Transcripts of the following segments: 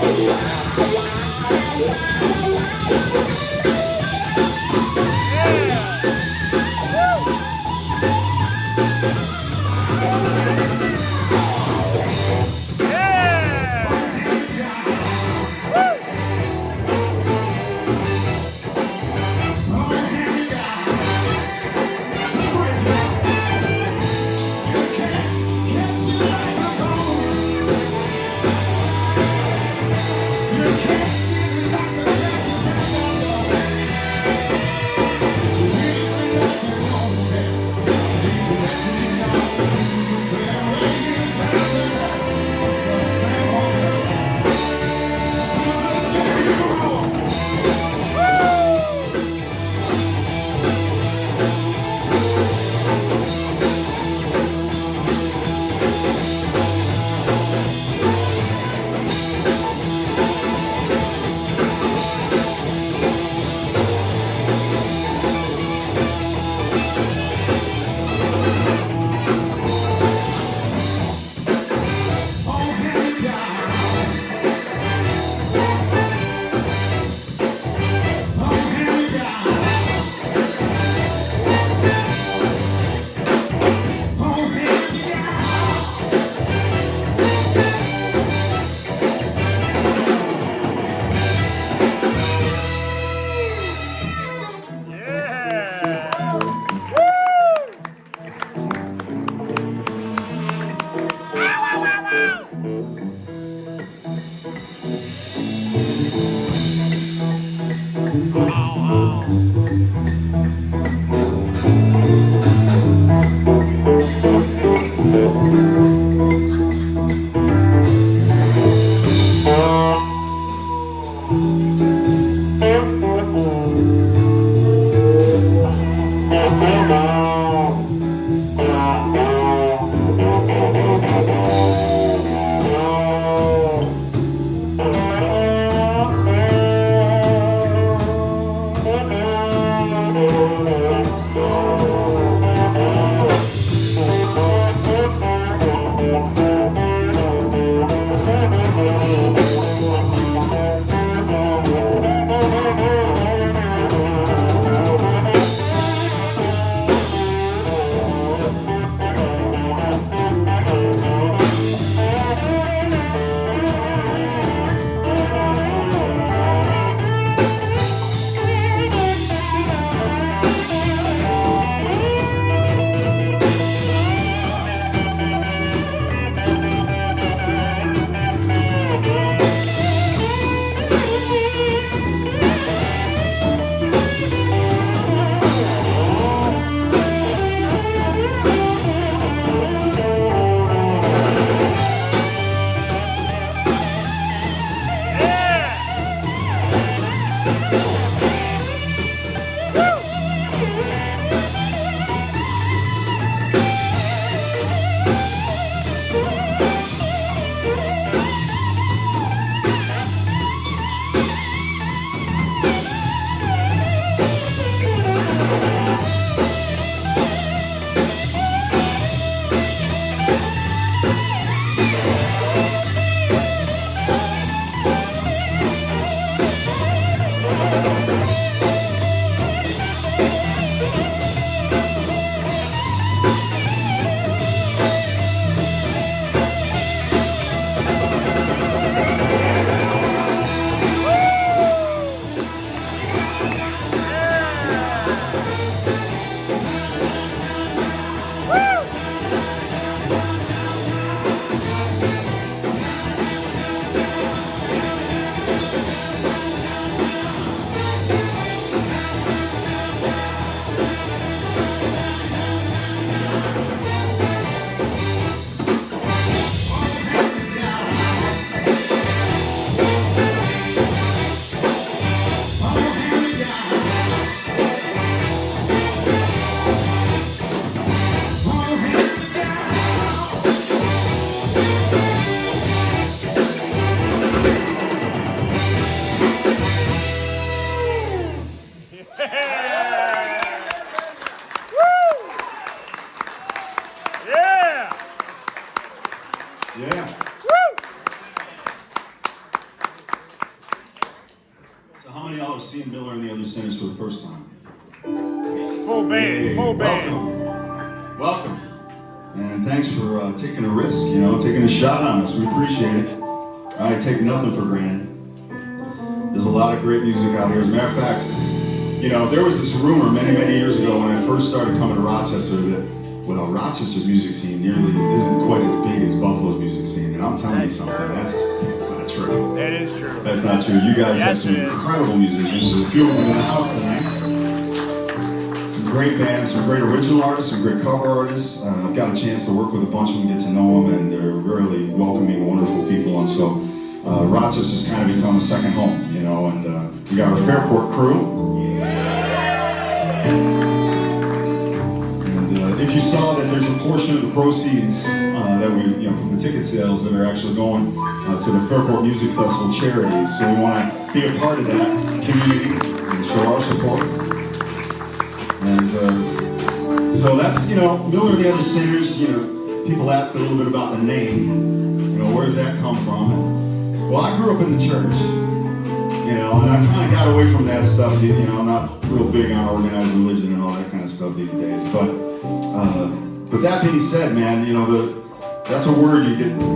You can't see like the have seen Miller and the Other Sinners for the first time? Full band, Hey, full band. Welcome. And thanks for taking a risk, you know, taking a shot on us. We appreciate it. I take nothing for granted. There's a lot of great music out here. As a matter of fact, you know, there was this rumor many, many years ago when I first started coming to Rochester that, well, Rochester's music scene nearly isn't quite as big as Buffalo's music scene. And I'm telling you something, that's not true. That is true. That's not true. You guys have some incredible musicians. There's a few of them in the house tonight. Some great bands, some great original artists, some great cover artists. I've got a chance to work with a bunch of them, get to know them, and they're really welcoming, wonderful people. And so Rochester's kind of become a second home, you know, and we got our Fairport crew. And if you saw that there's a portion of the proceeds that we, you know, from the ticket sales that are actually going to the Fairport Music Festival charities. So we want to be a part of that community and show our support. And so that's, you know, Miller and the Other Sinners. You know, people ask a little bit about the name. You know, where does that come from? And, well, I grew up in the church, you know, and I kind of got away from that stuff. You know, I'm not real big on organized religion and all that kind of stuff these days. But that being said, man, you know, that's a word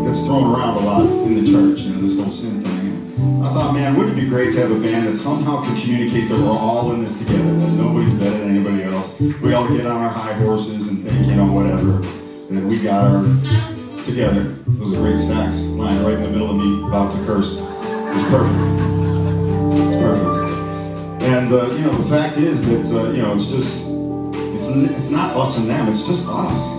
that's thrown around a lot in the church. You know, this whole sin thing. I thought, man, wouldn't it be great to have a band that somehow could communicate that we're all in this together, that nobody's better than anybody else. We all get on our high horses and think, you know, whatever, that we got our together. It was a great sax line right in the middle of me about to curse. It was perfect. It's perfect. And, you know, the fact is that, you know, it's not us and them, it's just us.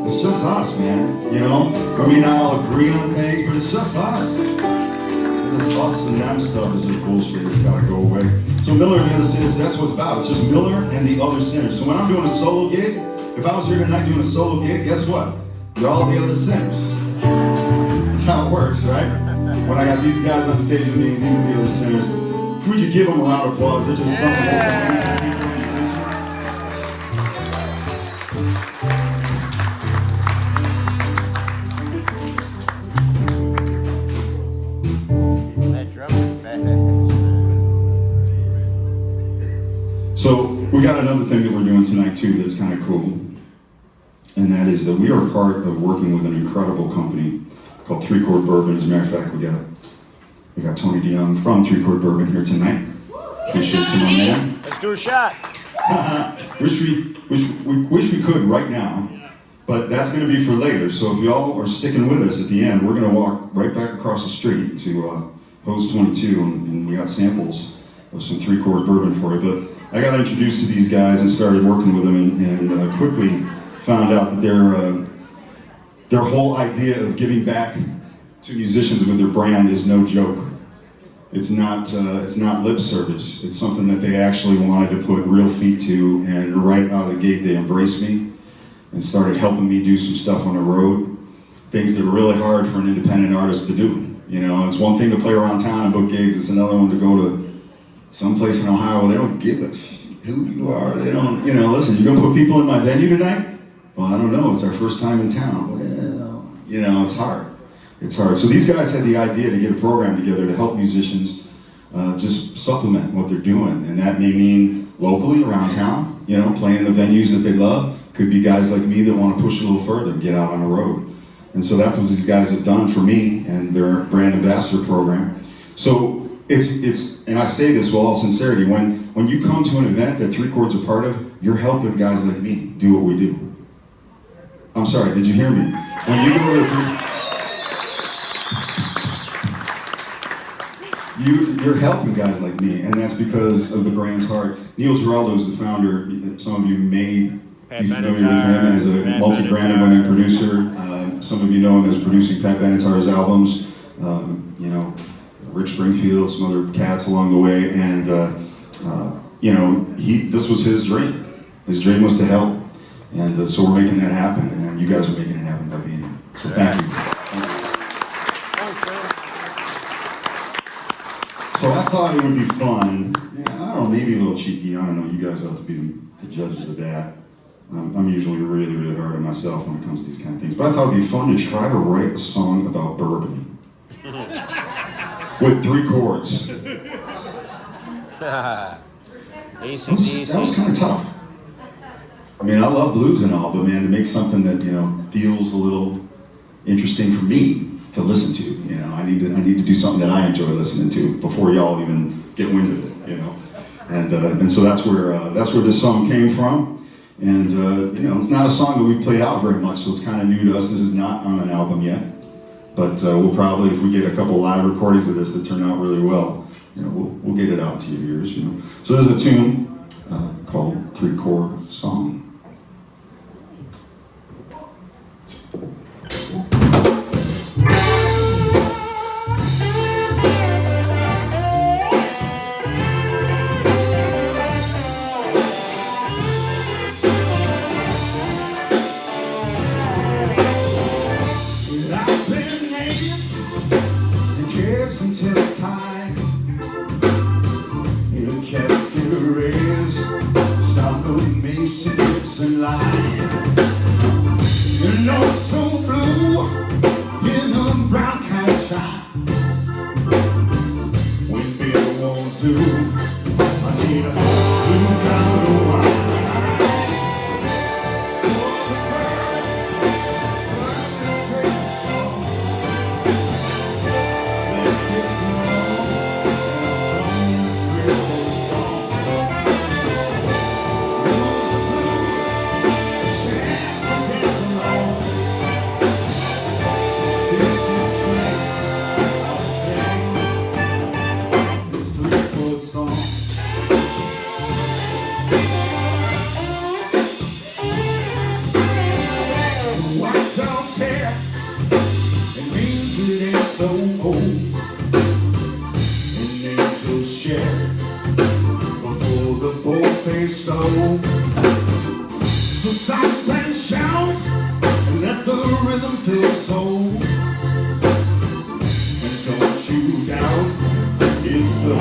It's just us, man, you know? I mean, I all agree on things, but it's just us. This us and them stuff is just bullshit. It's gotta go away. So Miller and the Other Sinners, that's what it's about. It's just Miller and the Other Sinners. So when I'm doing a solo gig, if I was here tonight doing a solo gig, guess what? You're all the other sinners. That's how it works, right? When I got these guys on stage with me, these are the other sinners. Would you give them a round of applause? They're just some of the most amazing people. So we got another thing that we're doing tonight too that's kind of cool, and that is that we are part of working with an incredible company called 3 Chord Bourbon. As a matter of fact, we got Tony DeYoung from 3 Chord Bourbon here tonight. Appreciate you, my man. Let's do a shot. wish we could right now, but that's going to be for later. So if y'all are sticking with us at the end, we're going to walk right back across the street to Hose 22, and we got samples of some 3 Chord Bourbon for you. But I got introduced to these guys and started working with them, and quickly found out that their whole idea of giving back to musicians with their brand is no joke. It's not lip service. It's something that they actually wanted to put real feet to, and right out of the gate they embraced me and started helping me do some stuff on the road, things that are really hard for an independent artist to do. You know, it's one thing to play around town and book gigs. It's another one to go to someplace in Ohio where they don't give a shit who you are. They don't, you know, listen, you're gonna put people in my venue tonight? Well, I don't know, it's our first time in town. Well, you know, it's hard. It's hard. So these guys had the idea to get a program together to help musicians just supplement what they're doing. And that may mean locally around town, you know, playing the venues that they love. Could be guys like me that want to push a little further and get out on the road. And so that's what these guys have done for me and their brand ambassador program. So it's and I say this with all sincerity, when you come to an event that 3 Chords are part of, you're helping guys like me do what we do. I'm sorry, did you hear me? When you go to you're helping guys like me, and that's because of the brand's heart. Neil Giraldo is the founder. Some of you may be familiar with him as a multi-Grammy winning producer. Some of you know him as producing Pat Benatar's albums. You know, Rick Springfield, some other cats along the way, and you know, this was his dream. His dream was to help, and so we're making that happen, and you guys are making it happen by being here. So thank you. So I thought it would be fun, I don't know, maybe a little cheeky, I don't know, you guys ought to be the judges of that. I'm usually really, really hard on myself when it comes to these kind of things, but I thought it'd be fun to try to write a song about bourbon with 3 chords. That was AC/DC. kind of tough. I mean, I love blues and all, but man, to make something that feels a little interesting for me to listen to, I need to do something that I enjoy listening to before y'all even get wind of it, and so that's where this song came from, and it's not a song that we've played out very much, so it's kind of new to us. This is not on an album yet, but we'll probably, if we get a couple live recordings of this that turn out really well, we'll get it out to your ears, So this is a tune called 3-Chord Song. Until it's time, in Cascades, south of Mason, Dixon line. So blue, in the brown kind of shine. When beer won't do, I need a blue kind of wine. So old, and angels share before the bullpen stole. So stop and shout and let the rhythm fill soul. And don't you doubt, it's the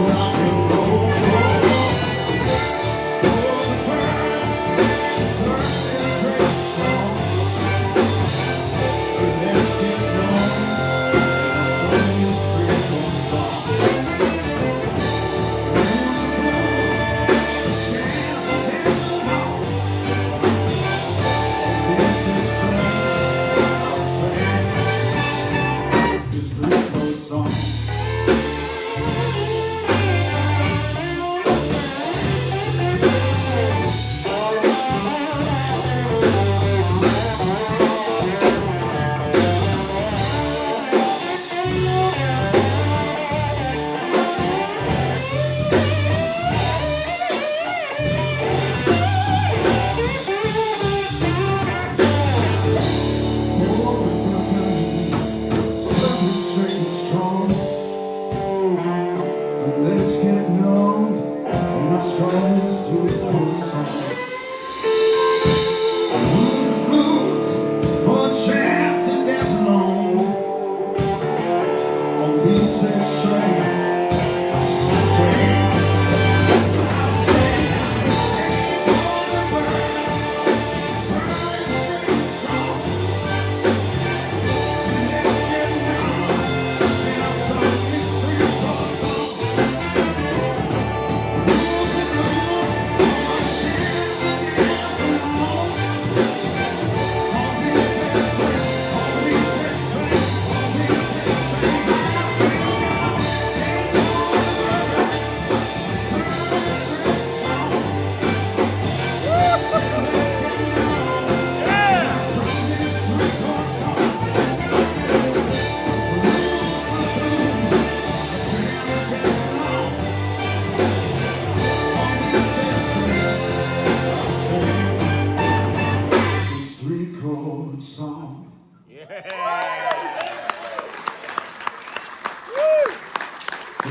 rock and roll.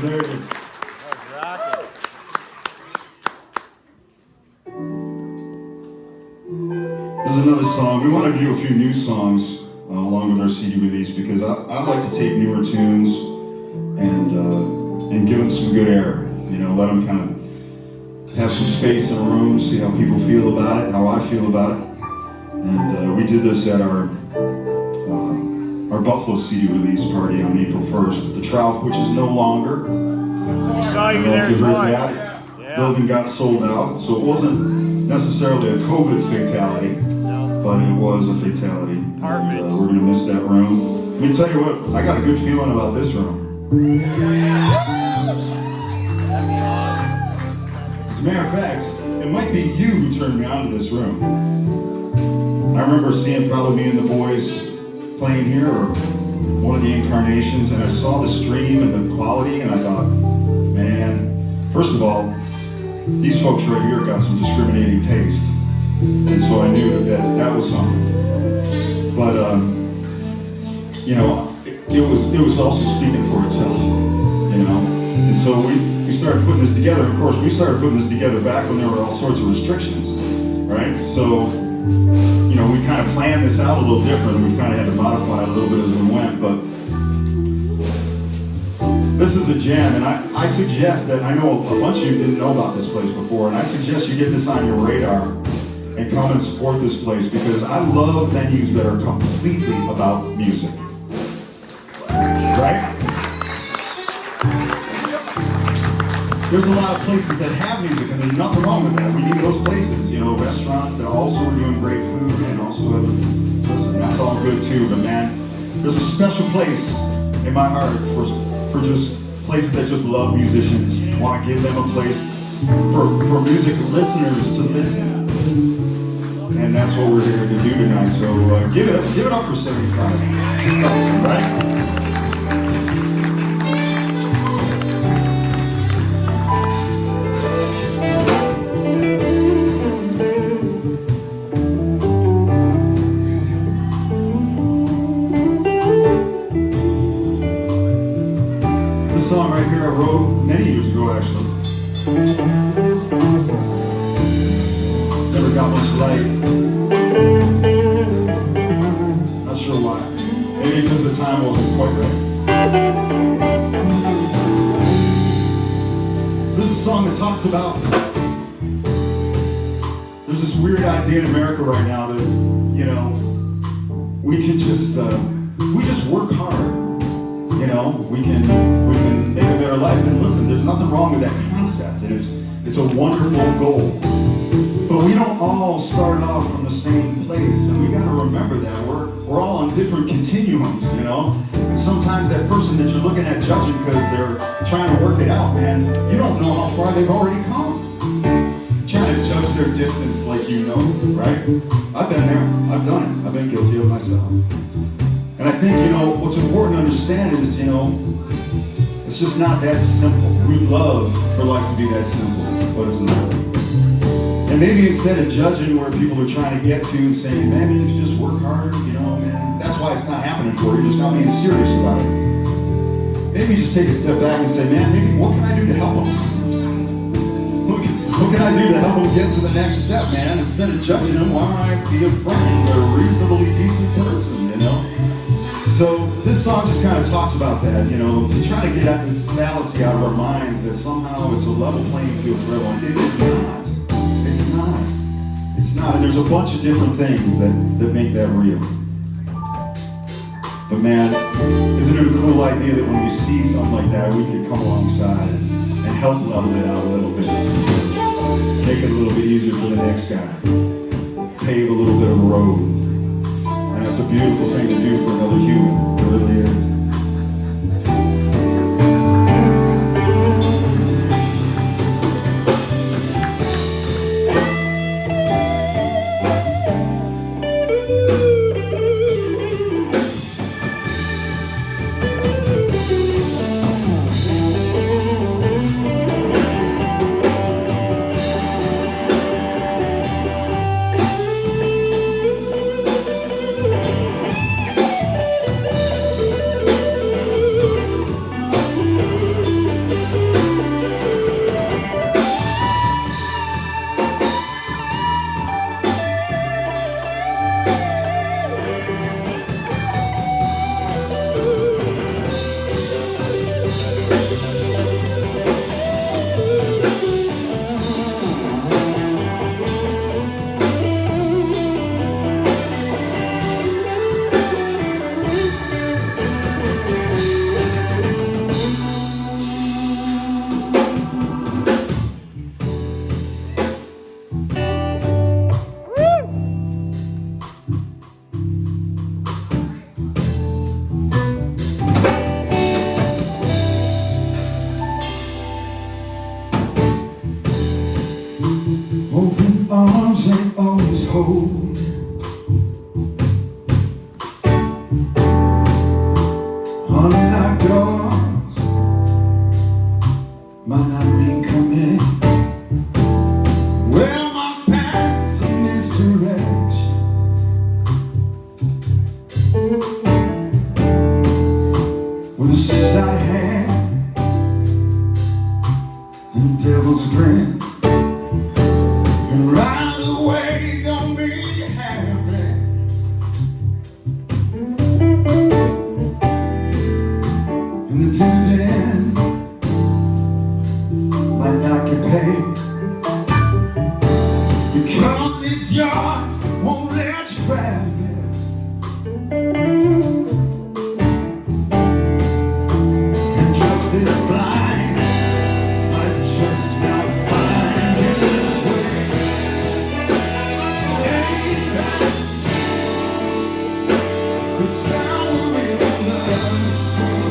There it is. This is another song. We want to do a few new songs along with our CD release because I'd like to take newer tunes and give them some good air. Let them kind of have some space in a room, see how people feel about it, how I feel about it. And we did this at our Buffalo CD release party on April 1st at the Trout, which is no longer. We saw I you don't know there if you heard twice. that. Yeah. Building got sold out, so it wasn't necessarily a COVID fatality, No. but it was a fatality. And, Apartments. we're gonna miss that room. Let me tell you what, I got a good feeling about this room. As a matter of fact, it might be you who turned me on to this room. I remember seeing Follow Me and the Boys playing here, or one of the incarnations, and I saw the stream and the quality, and I thought, man, first of all, these folks right here got some discriminating taste, and so I knew that was something. But you know, it was also speaking for itself, you know. And so we started putting this together. Of course, we started putting this together back when there were all sorts of restrictions, right? So, you know, we kind of planned this out a little different. We kind of had to modify it a little bit as we went, but this is a jam, and I suggest that, I know a bunch of you didn't know about this place before, and I suggest you get this on your radar and come and support this place, because I love venues that are completely about music. Right? There's a lot of places that have music, and there's nothing wrong with that. We need those places, you know, restaurants that also are doing great food and also have, listen, that's all good too, but man, there's a special place in my heart for just places that just love musicians, want to give them a place for music listeners to listen. And that's what we're here to do tonight. So give it up for 75. It's awesome, right? This song right here I wrote many years ago, actually. Never got much light. Not sure why. Maybe because the time wasn't quite right. This is a song that talks about, there's this weird idea in America right now that, you know, we can just, we just work hard. You know, we can make a better life. And listen, there's nothing wrong with that concept, and it's a wonderful goal. But we don't all start off from the same place, and we got to remember that we're all on different continuums, you know. And sometimes that person that you're looking at judging because they're trying to work it out, man, you don't know how far they've already come. Trying to judge their distance like you know, right? I've been there. I've done it. I've been guilty of myself. And I think, you know, what's important to understand is, you know, it's just not that simple. We'd love for life to be that simple, but it's not. And maybe instead of judging where people are trying to get to and saying, man, maybe you just work harder, you know, man, that's why it's not happening for you. You're just not being serious about it. Maybe just take a step back and say, man, maybe what can I do to help them? What can I do to help them get to the next step, man? Instead of judging them, why don't I be a friend or a reasonably decent person, you know? So this song just kind of talks about that, you know, to try to get at this fallacy out of our minds that somehow it's a level playing field for everyone. It is not. It's not. It's not. And there's a bunch of different things that make that real. But man, isn't it a cool idea that when we see something like that, we can come alongside and help level it out a little bit. Make it a little bit easier for the next guy. Pave a little bit of a road. And it's a beautiful thing to do for another human. It really is. told. Unlocked doors might not mean come in. Well, my path's a misdirection. With a slight hand and the devil's grin. And right away don't mean you're happy. And the dividend might not get paid, because it's yours, won't let you grab it. And justice blind might just not find its way. Ain't that the sound in the street?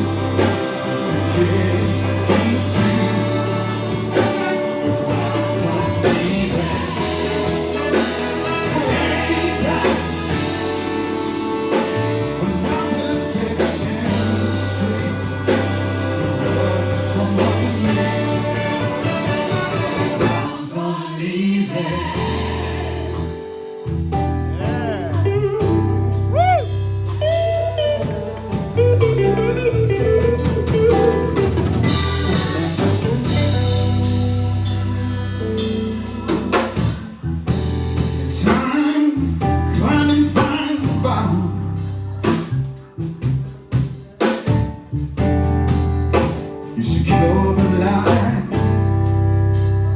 You secure the line,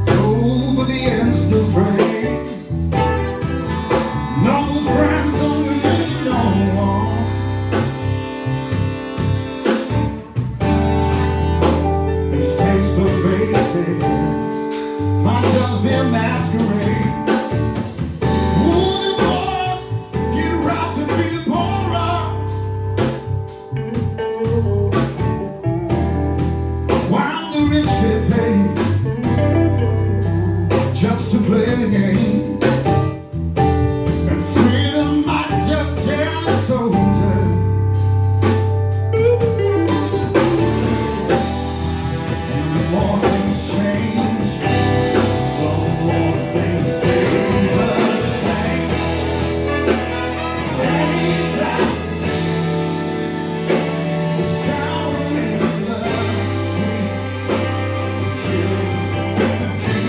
oh, but the end's still frayed. No friends don't mean no more. And face-to-face might just be a masquerade. Ooh, the poor get right to be the poorer, while the rich get paid just to play the game. And freedom might just tell a soldier, and the more things change, the more things stay the same. Ain't that the sour in the sweet, killing dignity?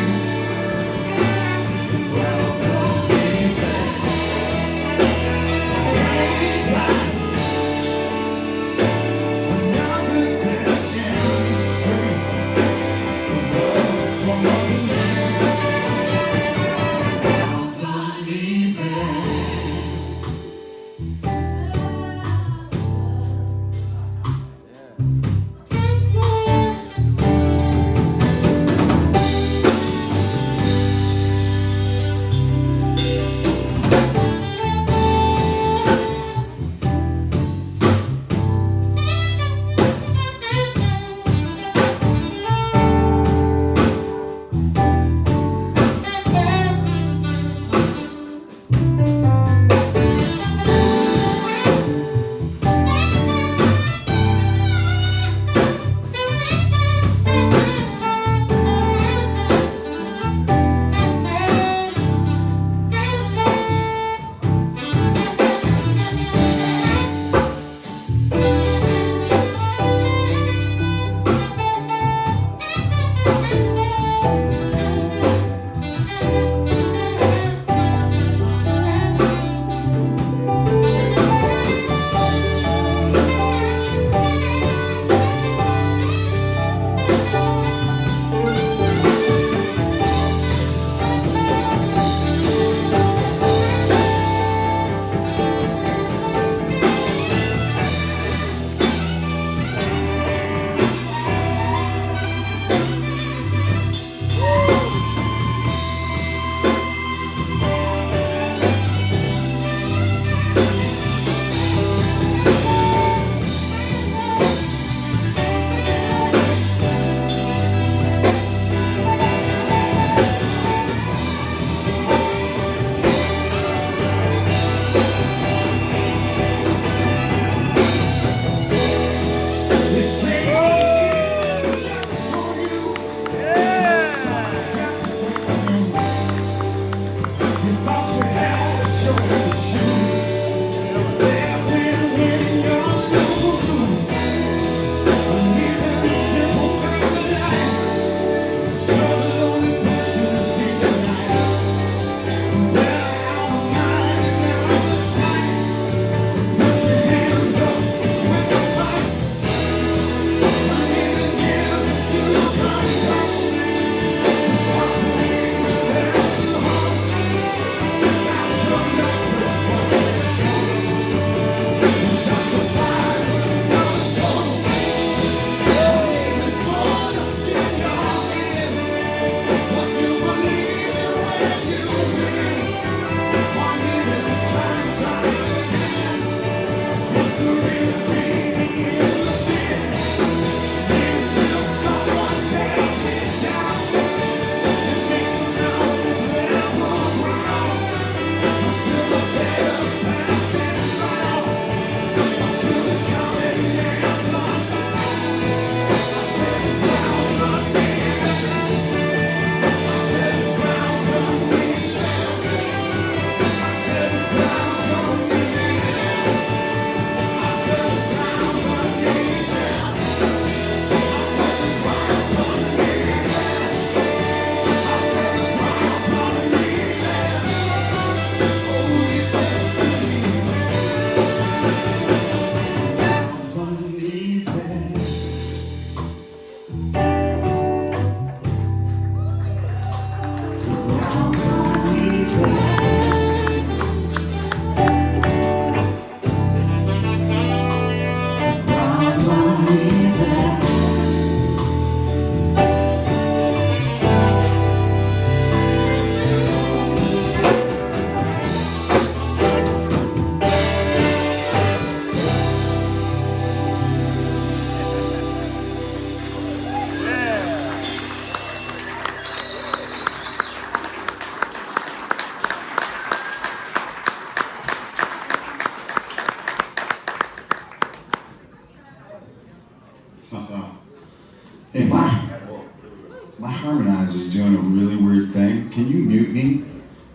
Hey, my harmonizer's doing a really weird thing. Can you mute me?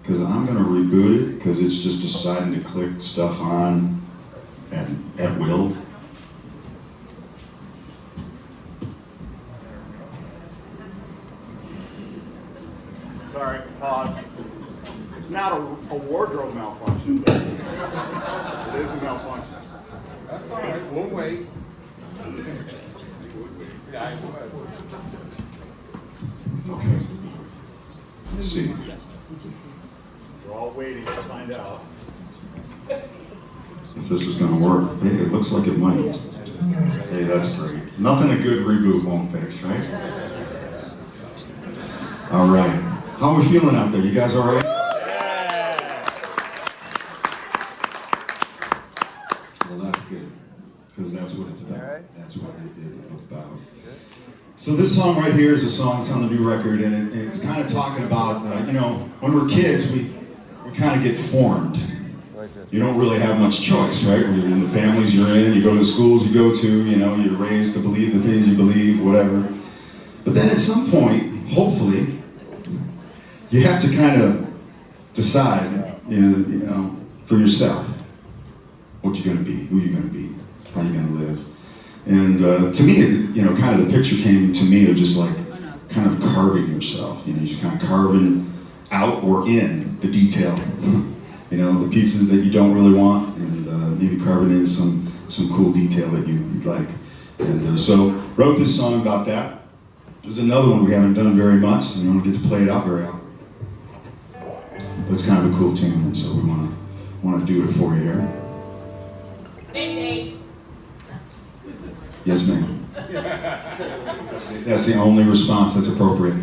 Because I'm going to reboot it because it's just deciding to click stuff on at will. Sorry, pause. It's not a wardrobe malfunction, but it is a malfunction. That's all right, we'll wait. Yeah, Okay. Let's see. We're all waiting to find out. If this is going to work. Hey, it looks like it might. Hey, that's great. Nothing a good reboot won't fix, right? All right. How are we feeling out there? You guys all right? Well, that's good. Because that's what it's about. That's what it is about. So this song right here is a song that's on the new record, and it's kind of talking about, when we're kids, we kind of get formed. You don't really have much choice, right? When you're in the families you're in, you go to the schools you go to, you're raised to believe the things you believe, whatever. But then at some point, hopefully, you have to kind of decide, for yourself, what you're going to be, who you're going to be, how you're going to live. And to me, kind of the picture came to me of just like kind of carving yourself. You're just kind of carving out or in the detail. The pieces that you don't really want, and maybe carving in some cool detail that you'd like. And so wrote this song about that. There's another one we haven't done very much, and we don't get to play it out very often. But it's kind of a cool tune, and so we want to do it for you here. Yes, ma'am. That's the only response that's appropriate.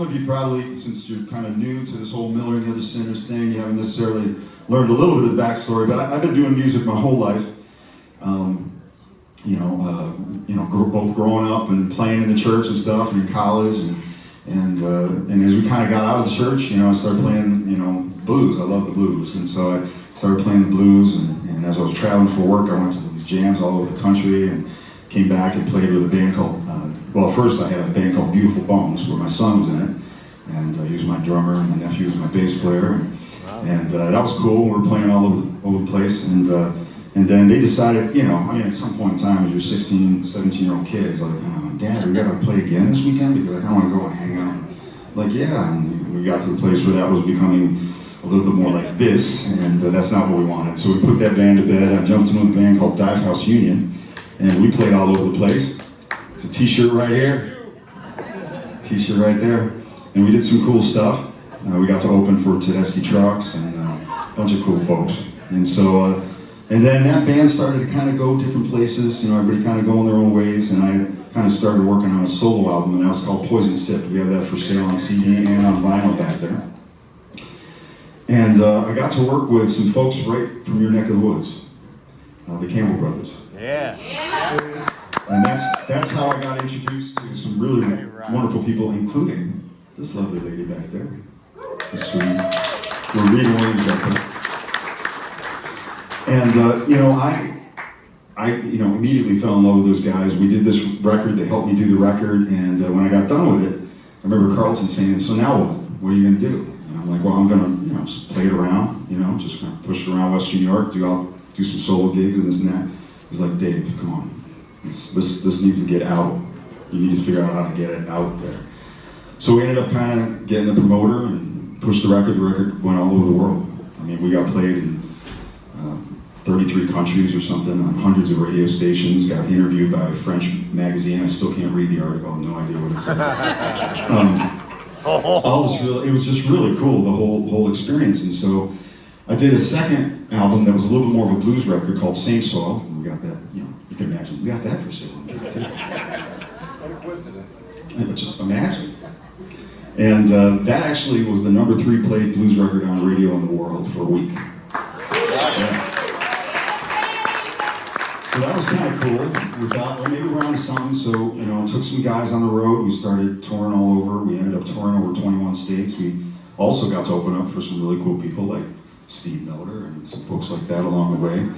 some of you probably, since you're kind of new to this whole Miller and the Other Sinners thing, you haven't necessarily learned a little bit of the backstory, but I've been doing music my whole life. Both growing up and playing in the church and stuff, and in college, and as we kind of got out of the church, I started playing, blues. I love the blues, and so I started playing the blues, and as I was traveling for work, I went to these jams all over the country, and came back and played with a band called, first I had a band called Beautiful Bones, where my son was in it, and he was my drummer, and my nephew was my bass player, and that was cool. We were playing all over the place, and then they decided, at some point in time, as you're 16, 17-year-old kids, like, Dad, we gotta play again this weekend? Because I want to go and hang out. Like, yeah, and we got to the place where that was becoming a little bit more like this, and that's not what we wanted. So we put that band to bed. I jumped into a band called Dive House Union, and we played all over the place. It's a t-shirt right here, t-shirt right there, and we did some cool stuff. We got to open for Tedeschi Trucks and a bunch of cool folks. And so, and then that band started to kind of go different places, everybody kind of going their own ways, and I kind of started working on a solo album, and that was called Poison Sip. We have that for sale on CD and on vinyl back there. And I got to work with some folks right from your neck of the woods, the Campbell Brothers. Yeah. And that's how I got introduced to some really wonderful people, including this lovely lady back there. This Rita Williams back there. And I immediately fell in love with those guys. We did this record. They helped me do the record, and when I got done with it, I remember Carlton saying, "So now what? What are you gonna do?" And I'm like, "Well, I'm gonna, just play it around, just kind of push it around Western New York, do some solo gigs and this and that." He's like, "Dave, come on, this needs to get out. You need to figure out how to get it out there." So we ended up kind of getting a promoter and pushed the record. The record went all over the world. I mean, we got played in 33 countries or something, on hundreds of radio stations, got interviewed by a French magazine. I still can't read the article, I have no idea what it said. It was just really cool, the whole experience. And so I did a second album that was a little bit more of a blues record called Same Soil. And we got that, you can imagine, we got that for sale. What a coincidence. Just imagine. And that actually was the number 3 played blues record on radio in the world for a week. Yeah. So that was kind of cool. We thought, well, maybe we're on to something. So, took some guys on the road. We started touring all over. We ended up touring over 21 states. We also got to open up for some really cool people like Steve Miller and some folks like that along the way.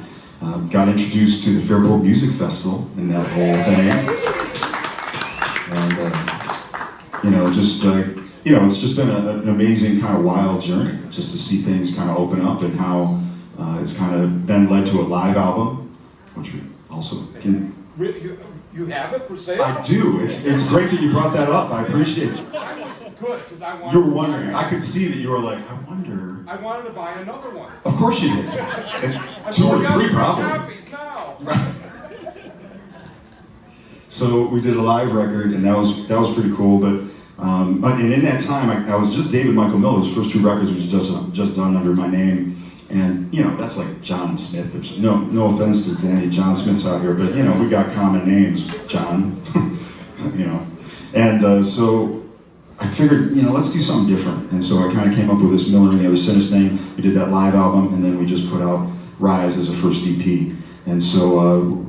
Got introduced to the Fairport Music Festival and that whole thing. And, it's just been an amazing kind of wild journey just to see things kind of open up and how it's kind of then led to a live album. Which we also can. You have it for sale? I do. It's great that you brought that up. I appreciate it. I was good because I wanted. You were wondering. I could see that you were like, I wonder. I wanted to buy another one. Of course you did. And 2 or 3 probably. Copies now. So we did a live record, and that was pretty cool. But and in that time, I was just David Michael Miller's first 2 records was just done under my name. And, that's like John Smith. There's no offense to any John Smiths out here, but, we got common names, John, And so I figured, let's do something different. And so I kind of came up with this Miller and the Other Sinners thing. We did that live album, and then we just put out Rise as a first EP. And so,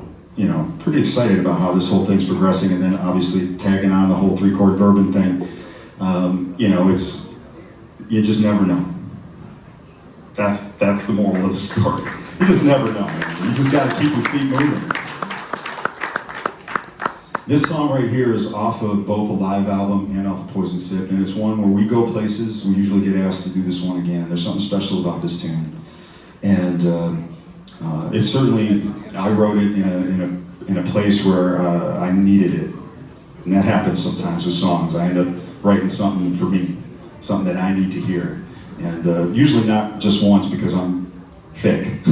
pretty excited about how this whole thing's progressing. And then obviously tagging on the whole 3-chord bourbon thing. You just never know. That's the moral of the story. You just never know. You just got to keep your feet moving. This song right here is off of both a live album and off of Poison Sip, and it's one where we go places. We usually get asked to do this one again. There's something special about this tune, and it's certainly I wrote it in a place where I needed it, and that happens sometimes with songs. I end up writing something for me, something that I need to hear. And usually not just once because I'm thick. I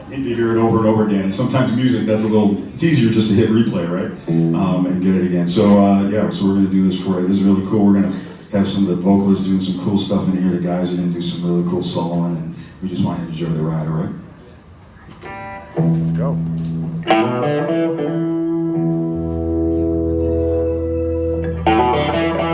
need to hear it over and over again. And sometimes music, it's easier just to hit replay, right? And get it again. So so we're gonna do this for you. This is really cool. We're gonna have some of the vocalists doing some cool stuff in here. The guys are gonna do some really cool soloing, and we just want you to enjoy the ride, all right? Let's go. Thank you.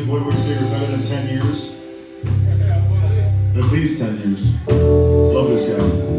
music, what would you figure better than 10 years? At least 10 years. Love this guy.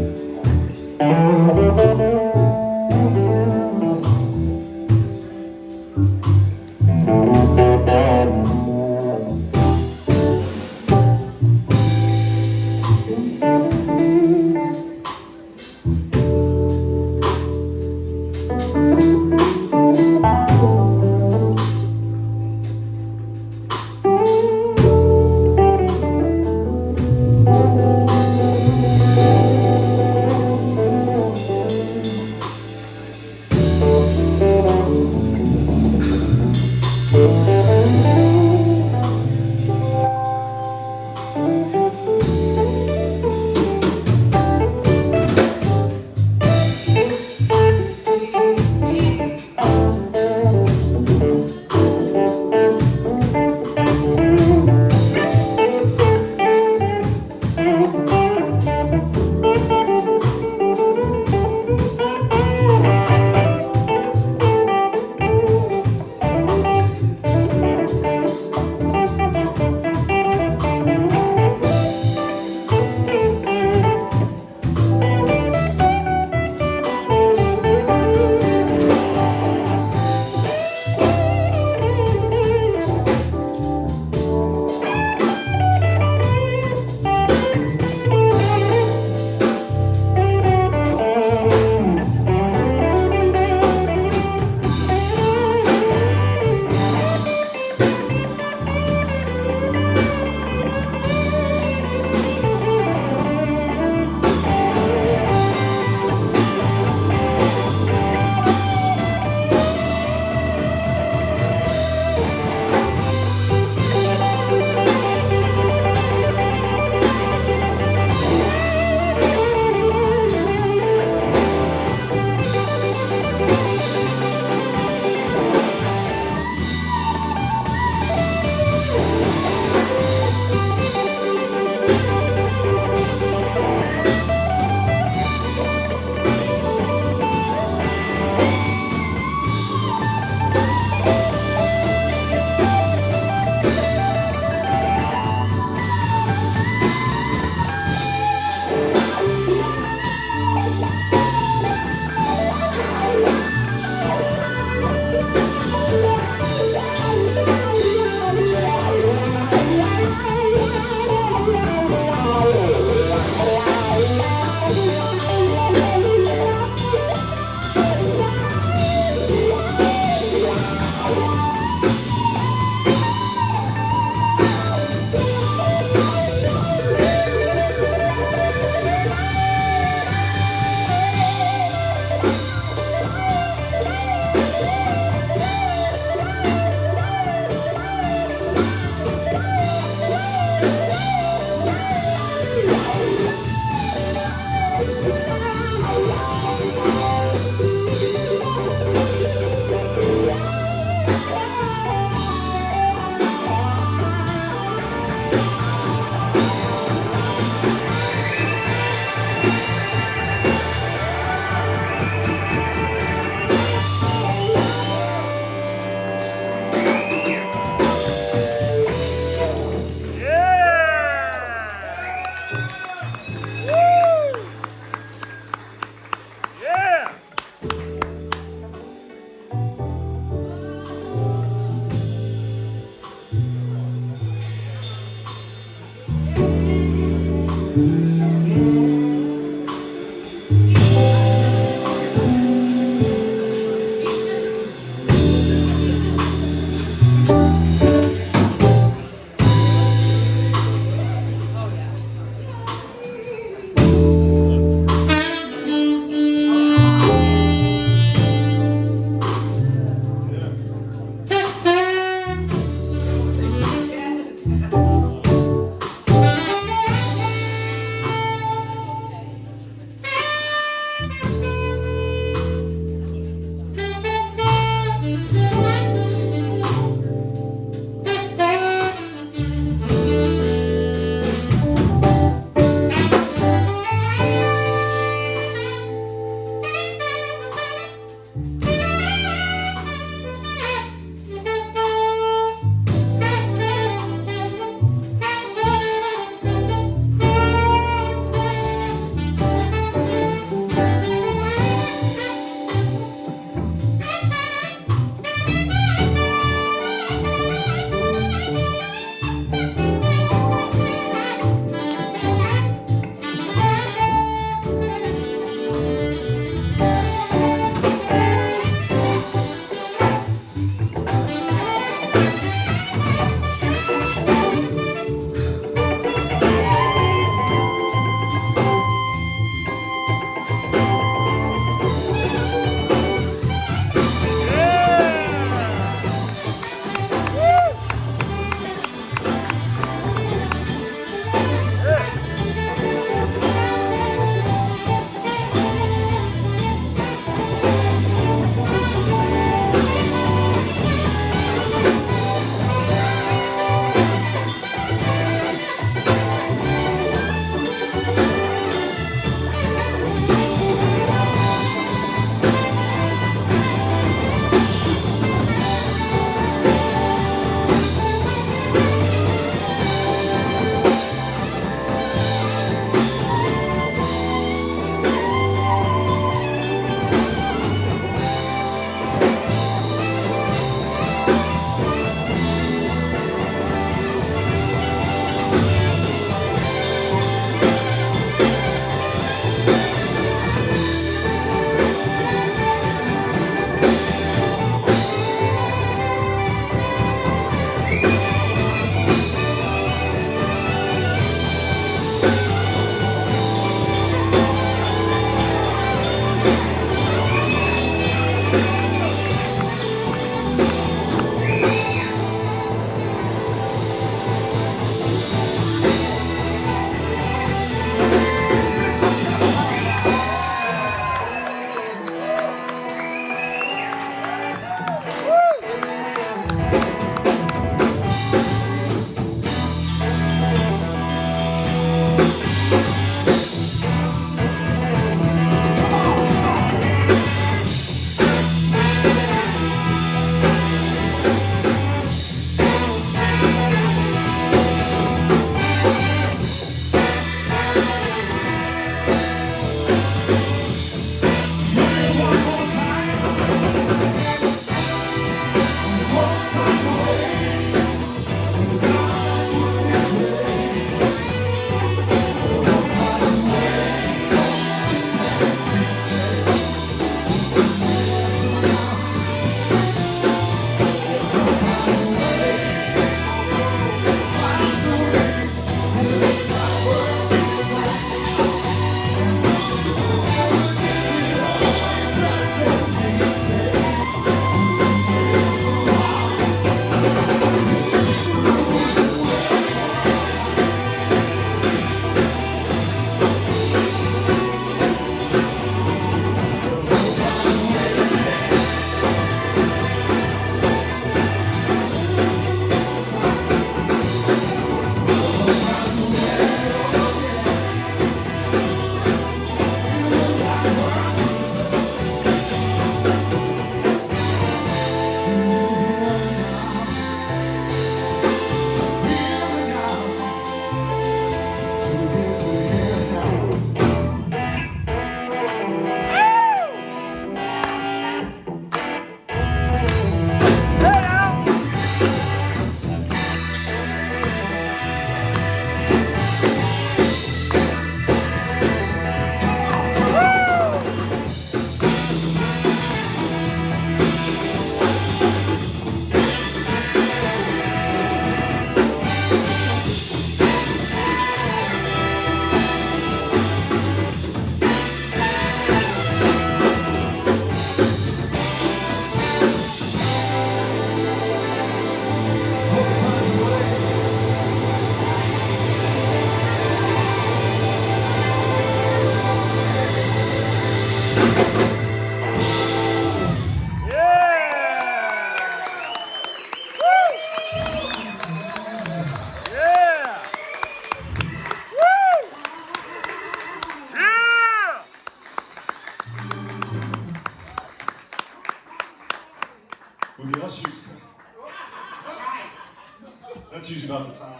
That's usually about the time.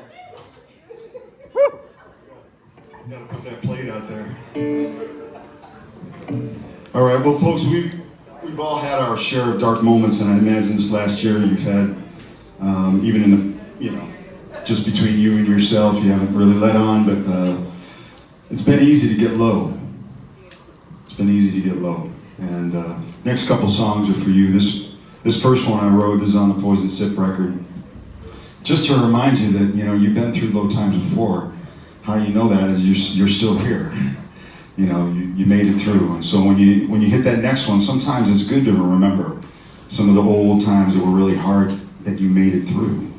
Gotta put that plate out there. All right, well, folks, we've all had our share of dark moments, and I imagine this last year you've had, even in the, just between you and yourself, you haven't really let on, but it's been easy to get low. It's been easy to get low. And next couple songs are for you. This first one I wrote is on the Poison Sip record. Just to remind you that, you've been through low times before. How you know that is you're still here. You made it through. And so when you hit that next one, sometimes it's good to remember some of the old times that were really hard that you made it through.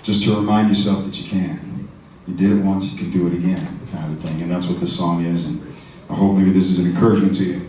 Just to remind yourself that you can. You did it once, you can do it again, kind of thing. And that's what this song is. And I hope maybe this is an encouragement to you.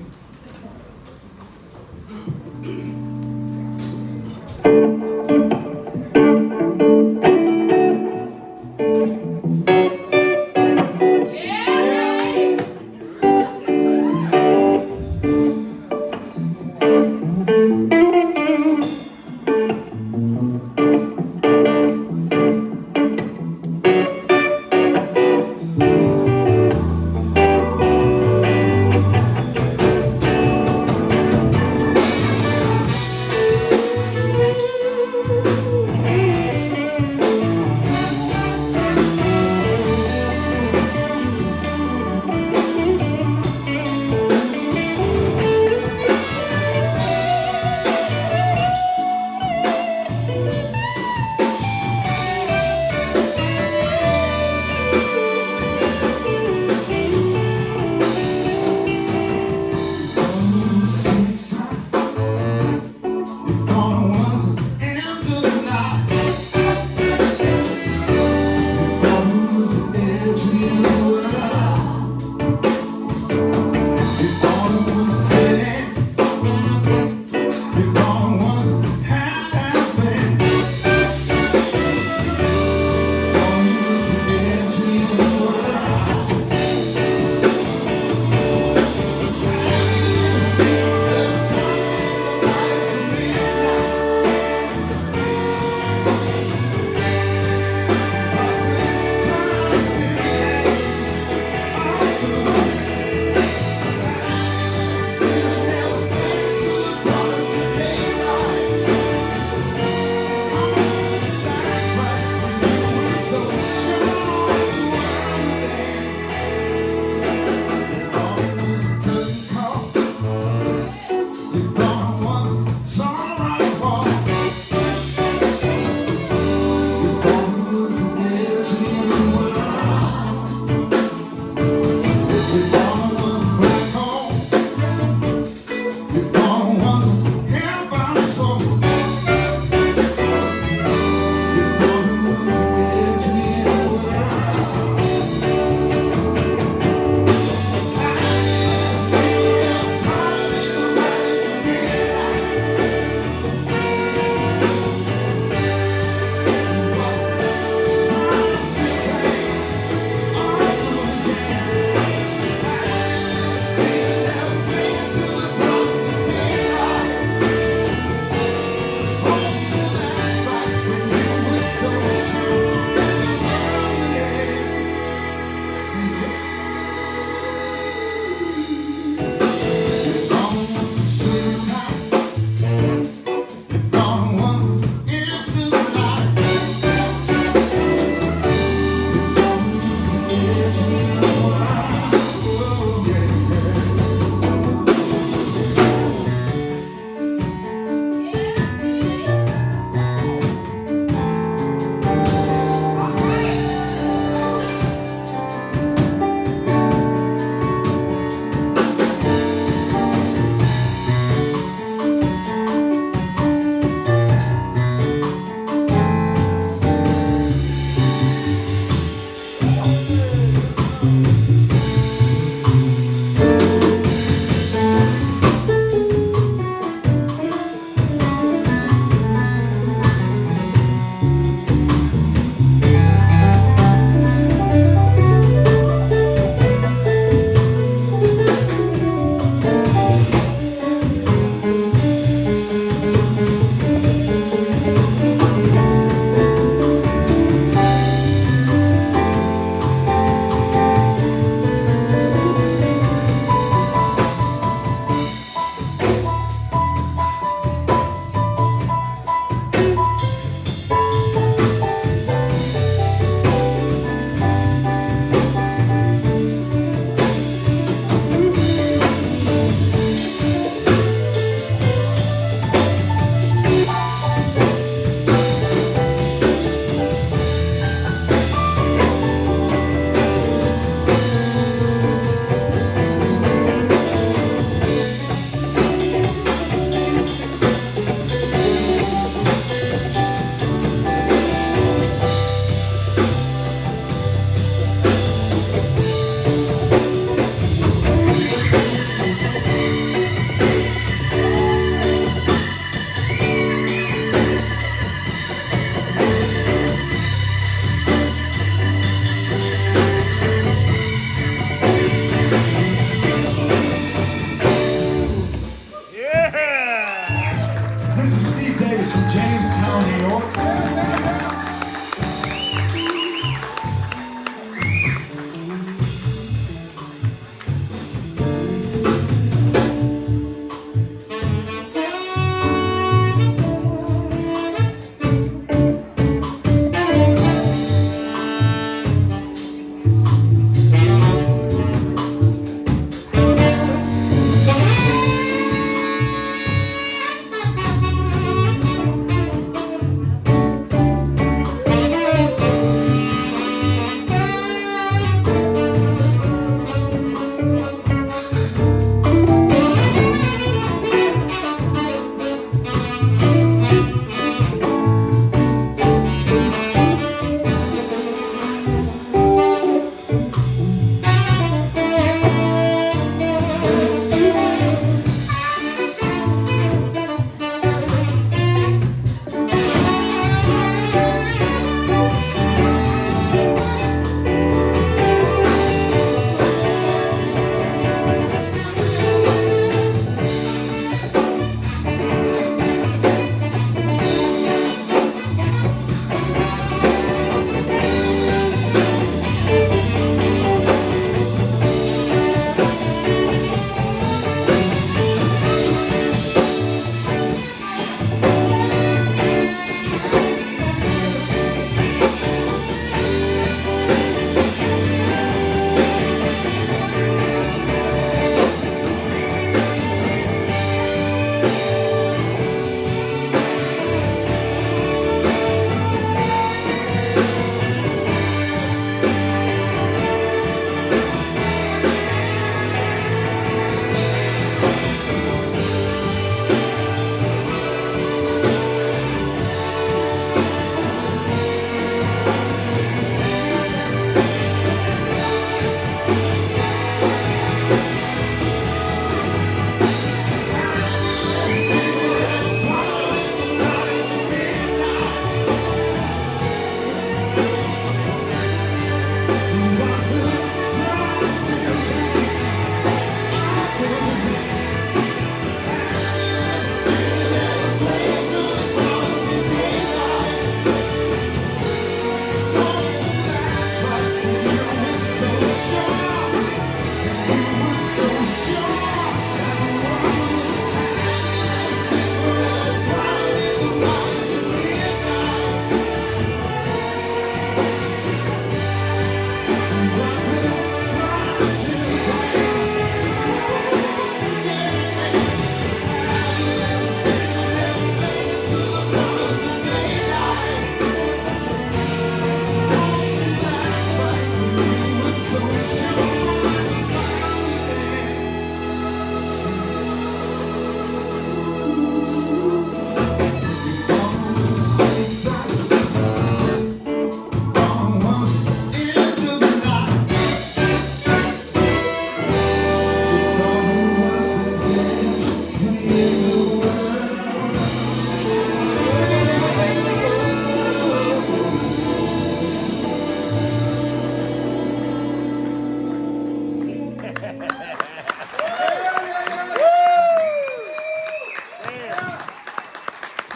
Davis from Jamestown, New York.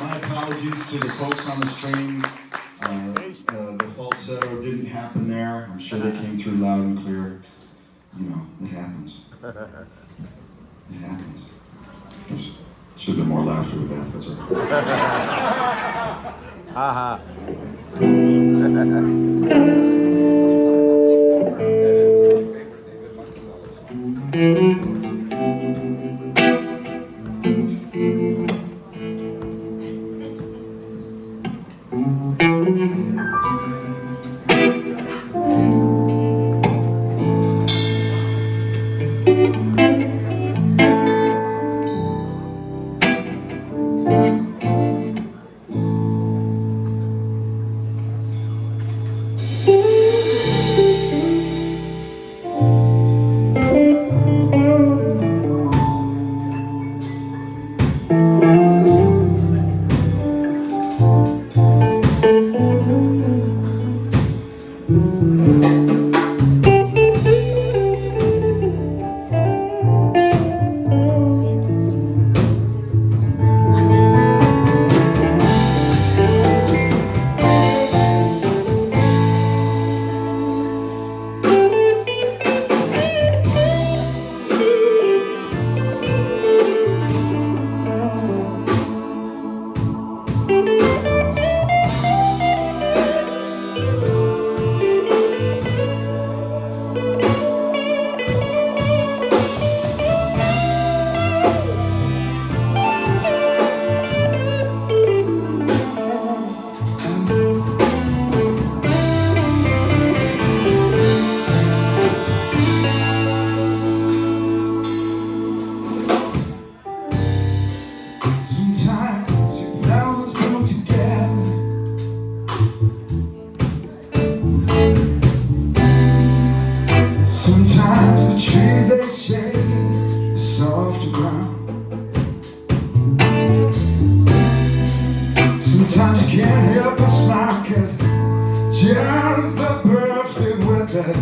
My apologies to the folks on the stream. The falsetto didn't happen there. I'm sure they came through loud and clear. You know, it happens. It happens. Should have been more laughter with that. That's all right. Haha. Sometimes you can't help but smile, 'cause just the perfect weather.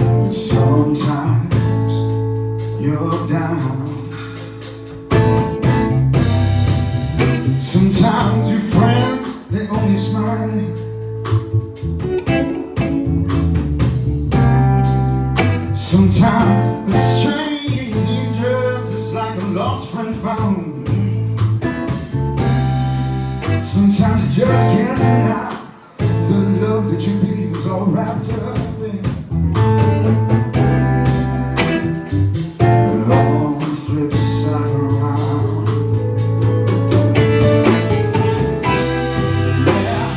But sometimes you're down. Sometimes your friends, they only smiling. Sometimes a stranger's is like a lost friend found. Sometimes you just can't deny the love that you feel is all wrapped up in. But on the flip side around, yeah,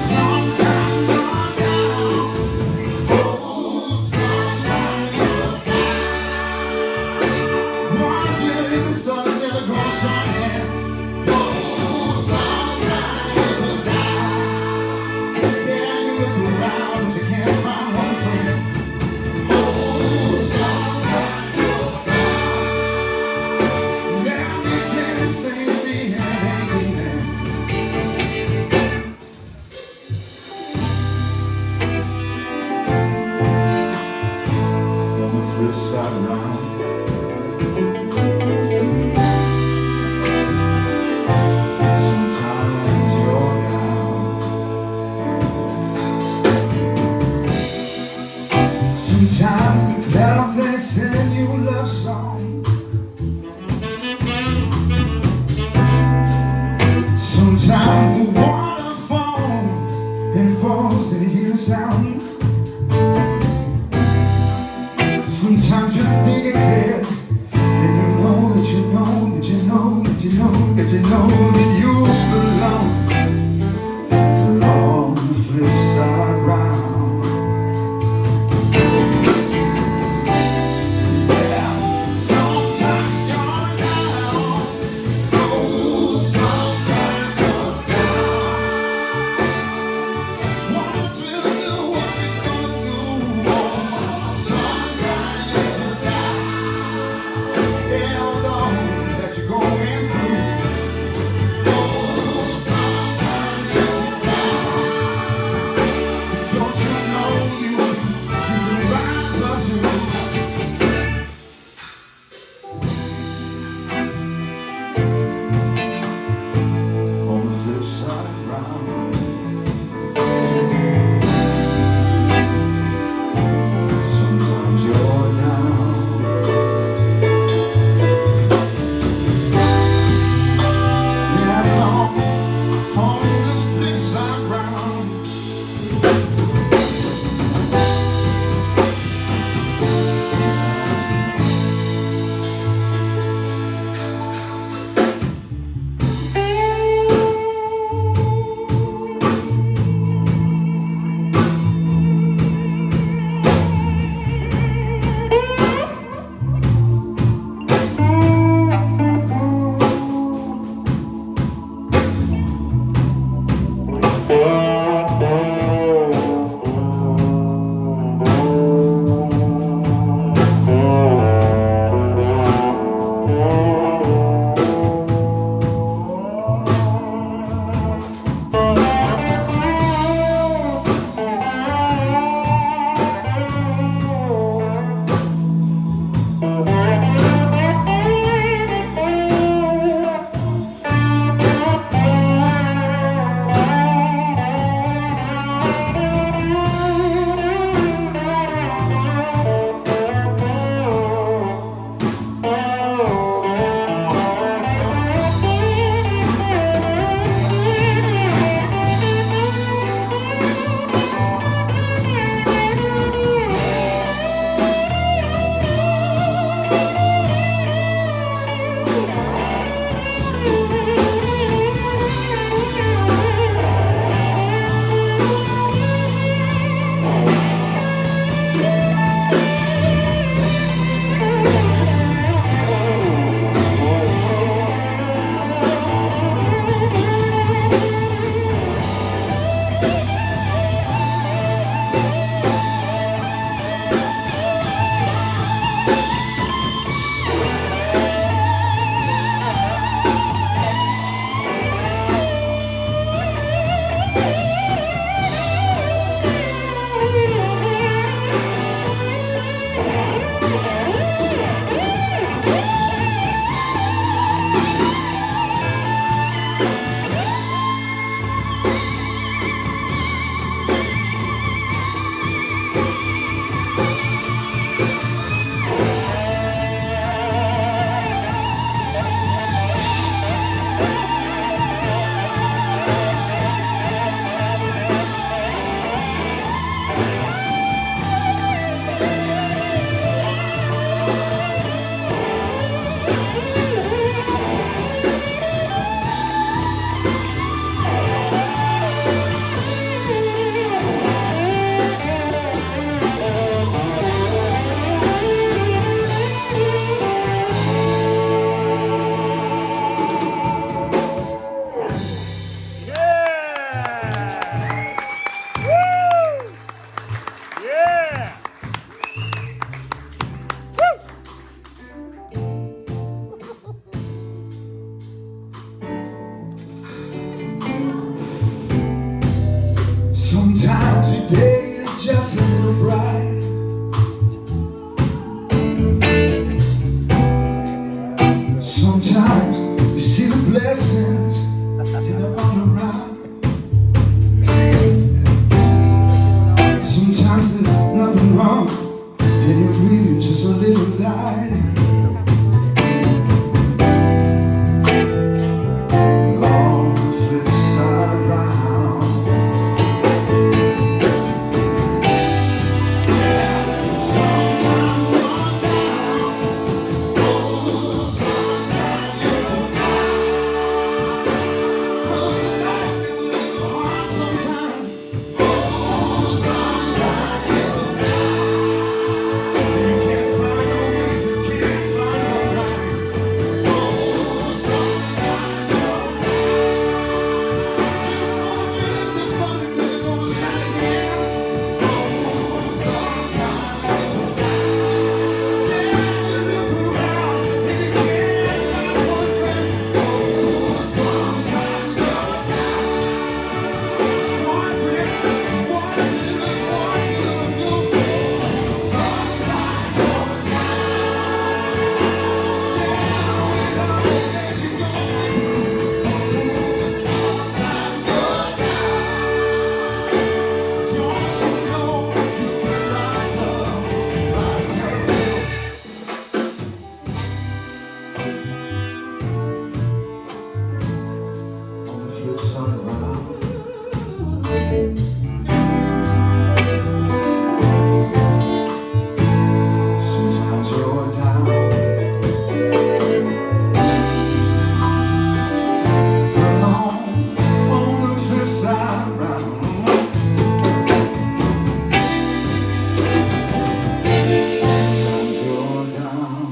sometimes you're down. Oh, sometimes you're down. Wondering if the sun is ever gonna shine again. Side around. Sometimes you're down. Sometimes the clouds, they send you a love song. Sometimes the water falls and falls and you hear sound. Sometimes you think it clear, and you know that you know that you know that you know that you know that you belong. But on the flip side round, yeah, sometimes you're down. Oh, sometimes you're down. What will you do? What you gonna do? Held on that you're going through. blessings they're all around. Sometimes there's nothing wrong, and you're breathing just a little light. But on the flip side round, sometimes you're down, oh, sometimes you're too high. Oh, life is a little hard sometimes. Oh, sometimes it's a and you can't find no reason, can't find no rhyme. Oh, sometimes you're just wondering if the sun is ever gonna shine again. Oh, sometimes it's a yeah, you look around and you can't find one friend. Oh, sometimes you're just wondering, what you do. Sometimes you're sometimes you're down, alone on the flip side round. Sometimes you're down.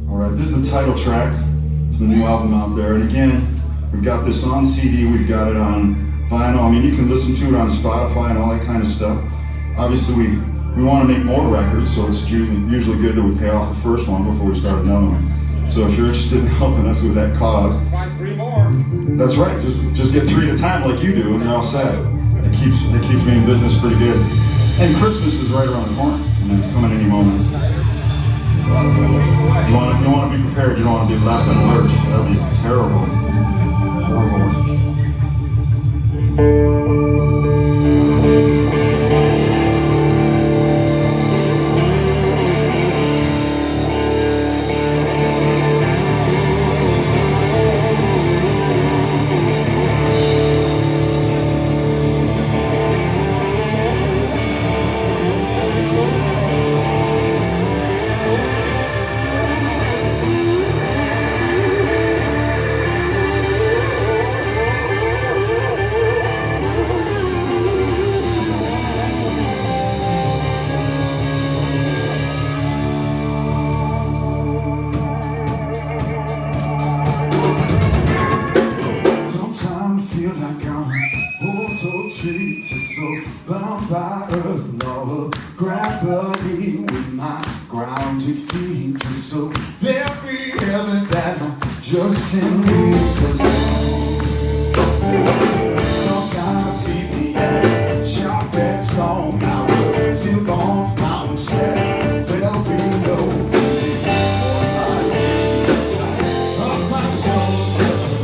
All right, this is the title track for the new album out there. And again, we've got this on CD, we've got it on vinyl. I mean, you can listen to it on Spotify and all that kind of stuff. Obviously, we want to make more records, so it's usually good that we pay off the first one before we start another one. So if you're interested in helping us with that cause, Buy 3 more. that's right. Just get 3 at a time like you do, and you're all set. It keeps me in business pretty good. And Christmas is right around the corner, and it's coming any moment. You want to be prepared. You don't want to be left in a lurch. That would be terrible. Horrible. Sometimes I feel like I'm old oak tree, just so bound by earth and all the gravity with my grounded feet, just so very heavy that I'm just in weeds. Sometimes I see the edge, sharp and strong. I was still on fountain shed, fell below. Of my soul, such a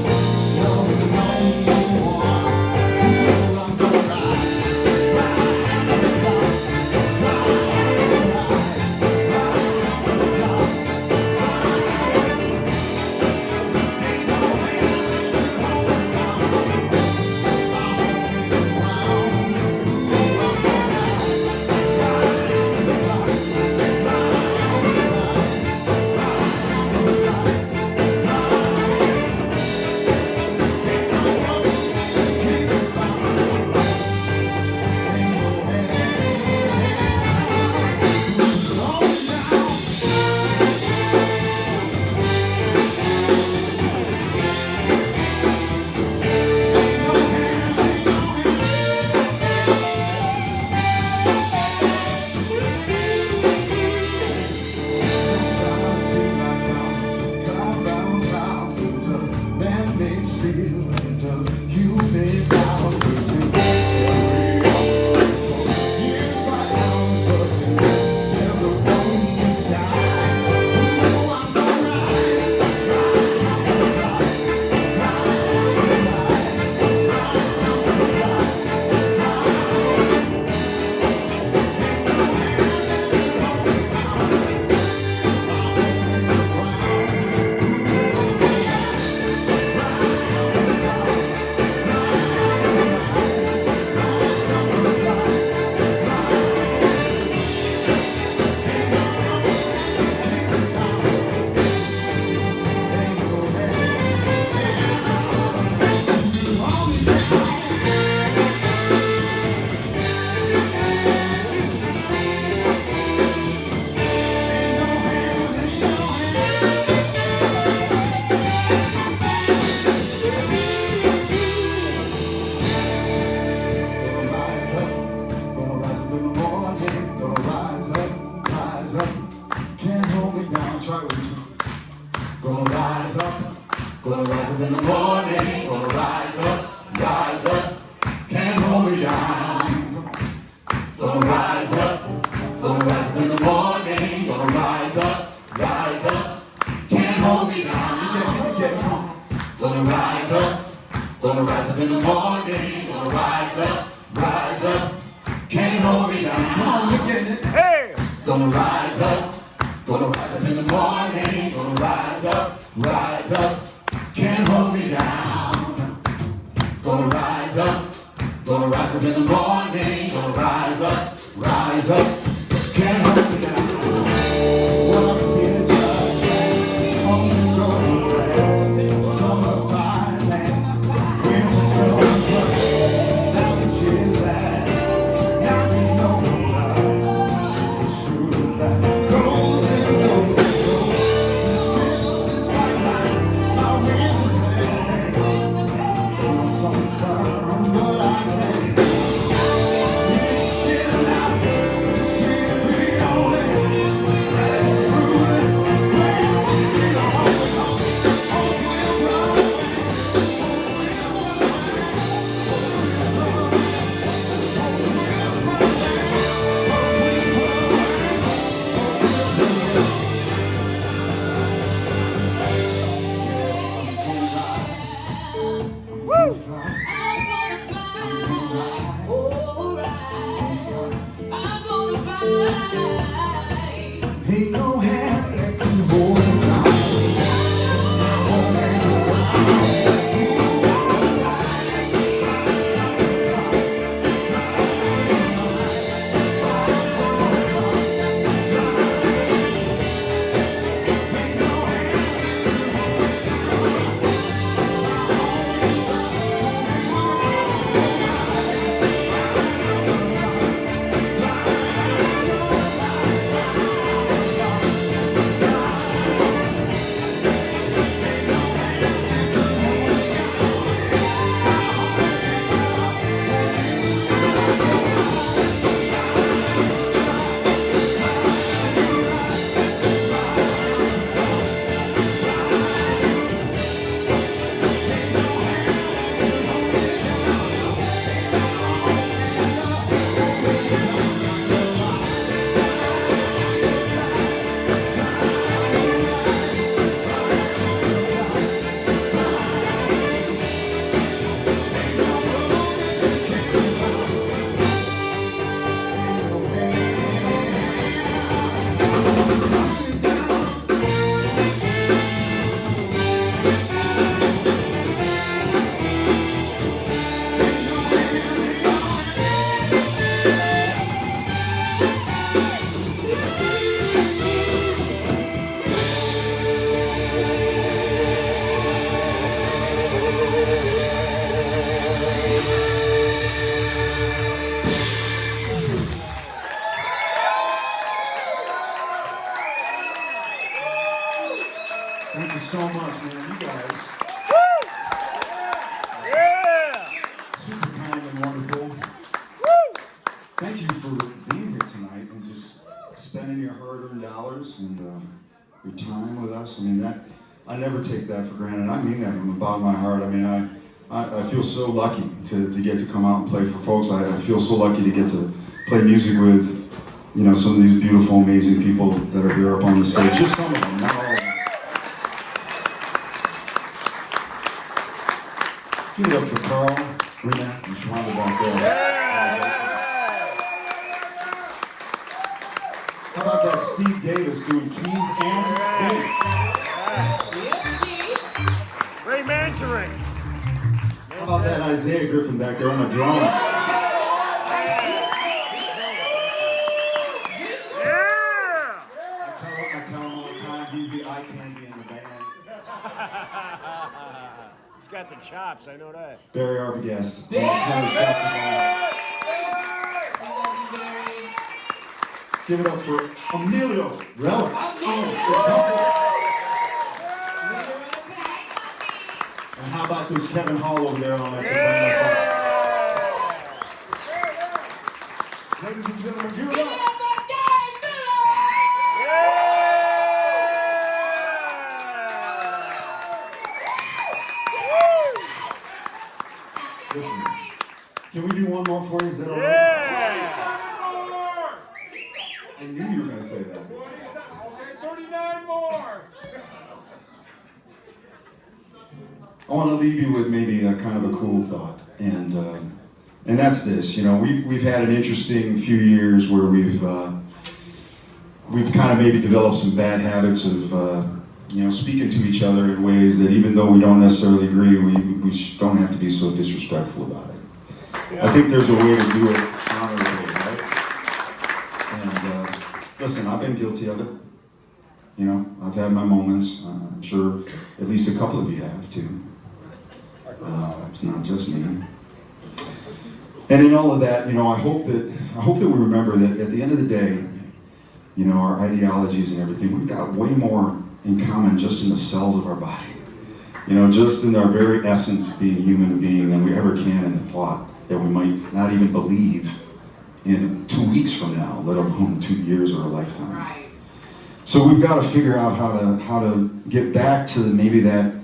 start with you. Gonna rise up in the morning. Gonna rise up, can't hold me down. Gonna rise up in the morning. Gonna rise up, can't hold me down. Gonna rise up in the morning. Gonna rise up, can't hold me down. Come on, you're getting it. Hey! Gonna rise up in the morning. Gonna rise up, can't hold me down. Gonna rise up in the morning. Gonna rise up, can't hold me down. Well, I feel just comes and goes, summer flies and winter snows. Now the cheers that now we know it's true that goes and goes and goes. The spills despite my winter man. Some firm, but I can't. It's still out, simply only. Ain't no hand that can hold me down. Thank you so much, man. You guys, Yeah! super kind and wonderful. Thank you for being here tonight and just spending your hard-earned dollars and your time with us. I mean, that I never take that for granted. I mean that from the bottom of my heart. I mean, I feel so lucky to get to come out and play for folks. I feel so lucky to get to play music with, you know, some of these beautiful, amazing people that are here up on the stage. Just some of them, not all of them. Give it up for Carl, Renat, and Shwanda back there. How about that Steve Davis doing keys and bass? Ray Manchering. How about that Isaiah Griffin back there on the drums? Yeah! I tell him all the time, he's the eye candy in the band. He's got the chops, I know that. Barry Arbogast. Give it up for Emilio Relic. And how about this Kevin Hall over there on that soprano? Ladies and gentlemen, give it up. Listen, can we do one more for you? Is that all right? Yeah. More. I knew you were going to say that. 27. Okay, 39 more. I want to leave you with maybe a kind of a cool thought, and that's this. You know, we've had an interesting few years where we've kind of maybe developed some bad habits of speaking to each other in ways that even though we don't necessarily agree, we don't have to be so disrespectful about it. I think there's a way to do it honorably, right? And listen, I've been guilty of it. You know, I've had my moments. I'm sure at least a couple of you have too. It's not just me. And in all of that, you know, I hope that we remember that at the end of the day, you know, our ideologies and everything, we've got way more in common just in the cells of our body. You know, just in our very essence of being a human being than we ever can in the thought that we might not even believe in 2 weeks from now, let alone 2 years or a lifetime. Right. So we've got to figure out how to get back to maybe that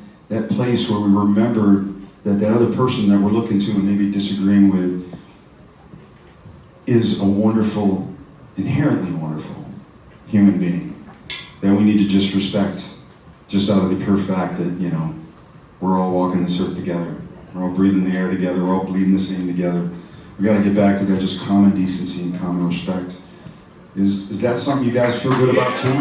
place where we remember that other person that we're looking to and maybe disagreeing with is a wonderful, inherently wonderful human being that we need to just respect, just out of the pure fact that, you know, we're all walking this earth together. We're all breathing the air together. We're all bleeding the same together. We got to get back to that just common decency and common respect. Is that something you guys feel good about too?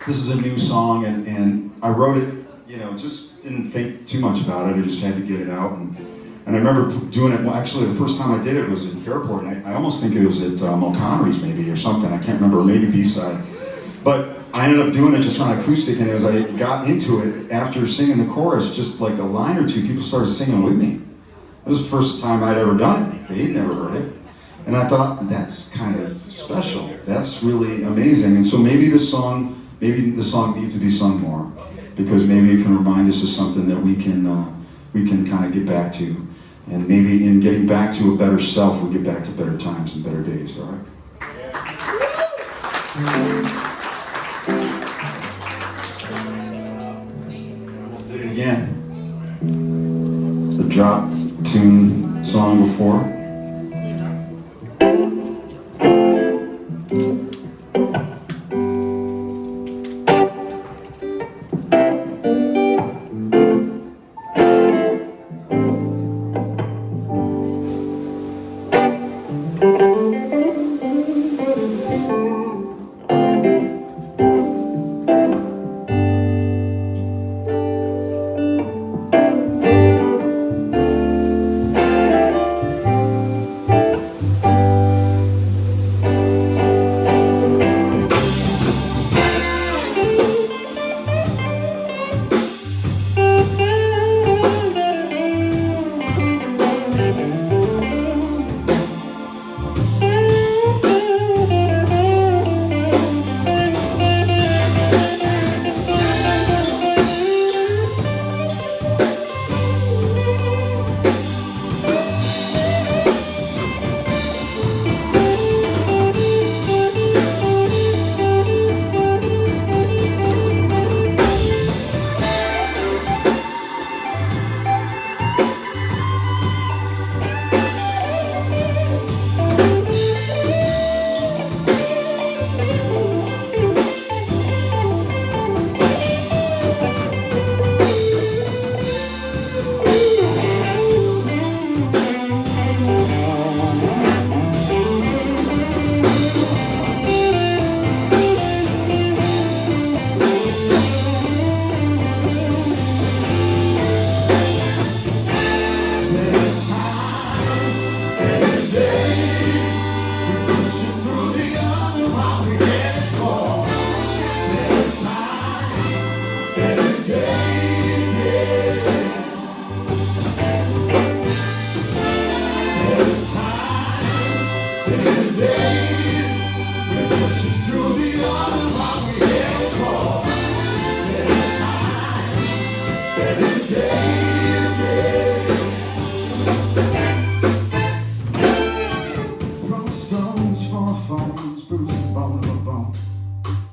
This is a new song, and I wrote it, you know, just didn't think too much about it. I just had to get it out. And I remember doing it, well, actually the first time I did it was in Fairport, and I almost think it was at Mulconry's maybe or something. I can't remember, maybe B-side. But I ended up doing it just on acoustic, and as I got into it, after singing the chorus, just like a line or two, people started singing with me. It was the first time I'd ever done it. They'd never heard it. And I thought, that's kind of special. That's really amazing. And so maybe the song needs to be sung more, because maybe it can remind us of something that we can kind of get back to. And maybe in getting back to a better self, we get back to better times and better days, all right? Almost did it again. It's a drop tune song before.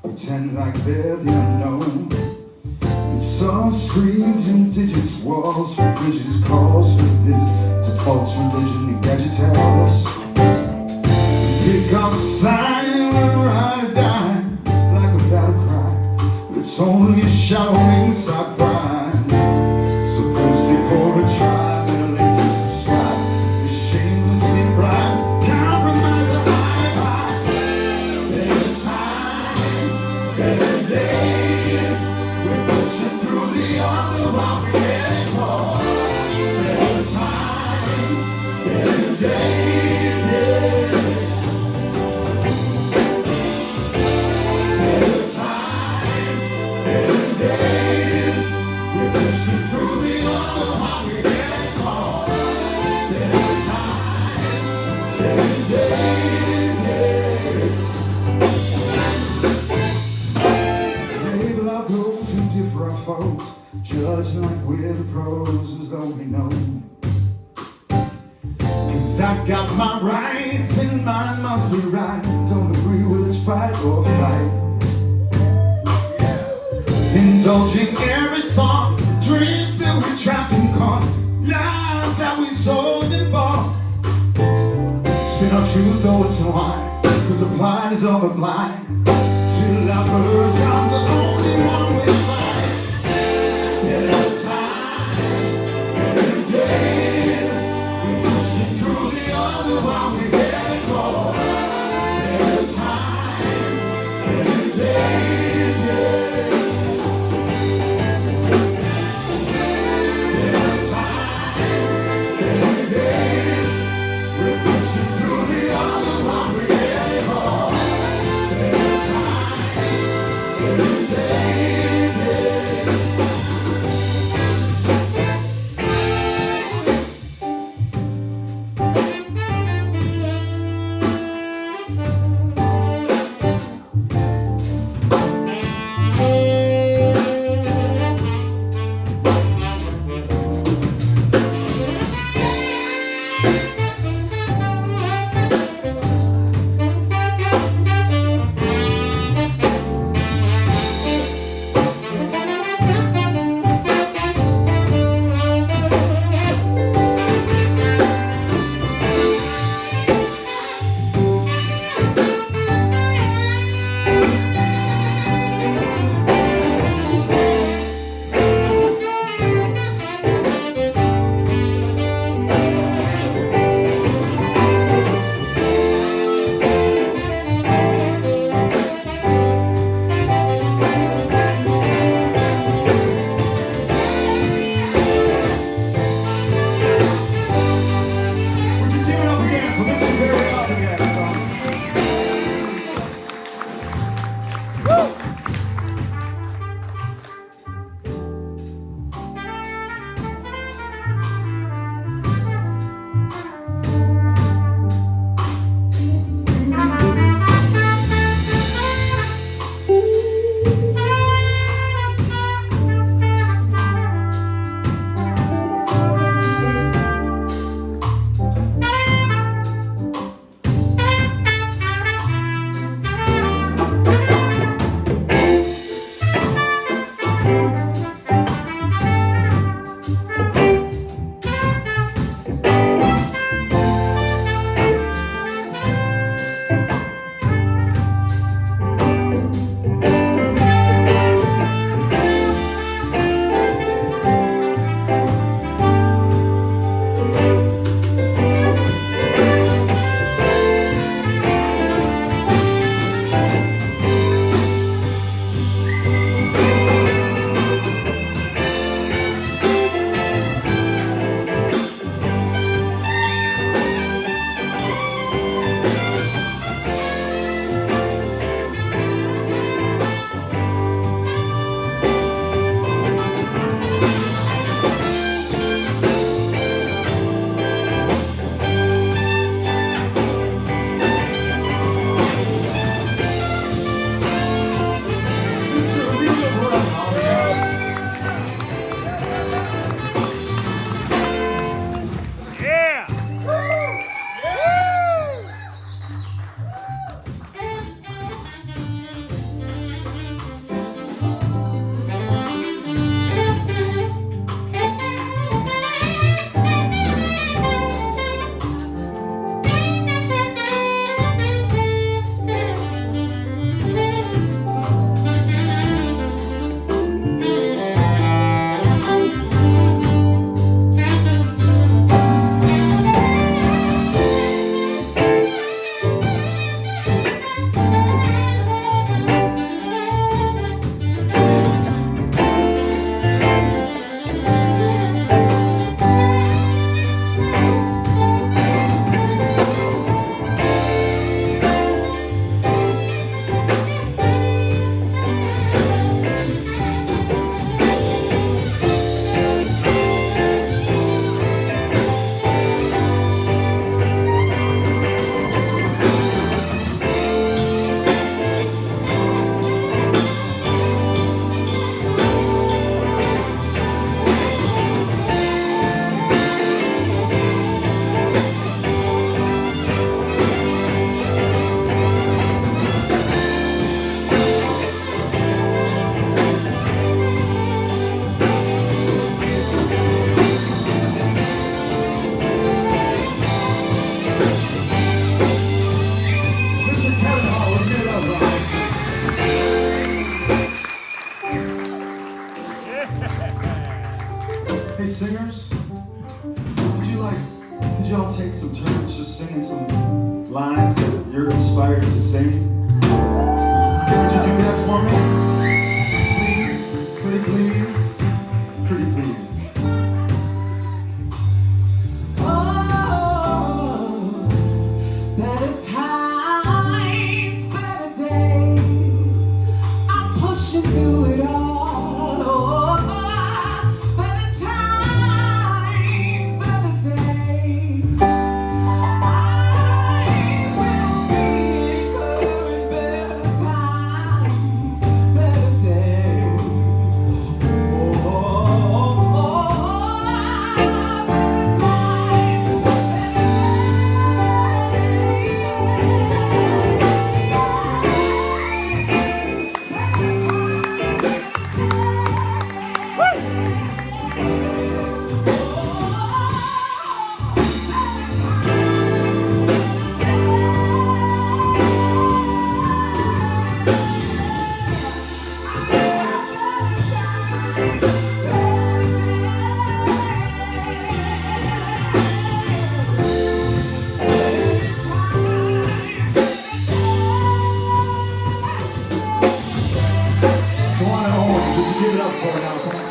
Pretend like they're the unknown, and so screens and digits, walls for bridges, calls for visits to false religion and gadget house. Pick our sign, we're ride or die, like a battle cry, but it's only a shadow inside pride. So thirsty for a tribe and a link to subscribe, a shamelessly bribe, compromise or high. Better times, better days, we're pushing through the other while we're getting more. Better times, better days, yeah. Better times, better days, we're pushing through the other while we're getting more. Better times, better days, yeah. Label our goals and differ our foes, judge like we're the pros as though we know. Cause I got my rights and mine must be right. Don't agree with its fight or flight. Indulging every thought, dreams that we trapped and caught, lies that we sold and bought. Spin our truth though it's a lie, cause the blind is all the blind. Till our birds are the only one we find. Better times, better days, we're pushing through the other while we get more. Better times, better days, yeah. Better times, better days, we're pushing through the other while we get more. Better times, better days, yeah. sing? Would you do that for me? Please, pretty please, pretty please. Better times, better days. I'm pushing through it all. Better times, better days. I will be encouraged. Better times, better days. Tawana Owens, would you give it up for her now? Come on.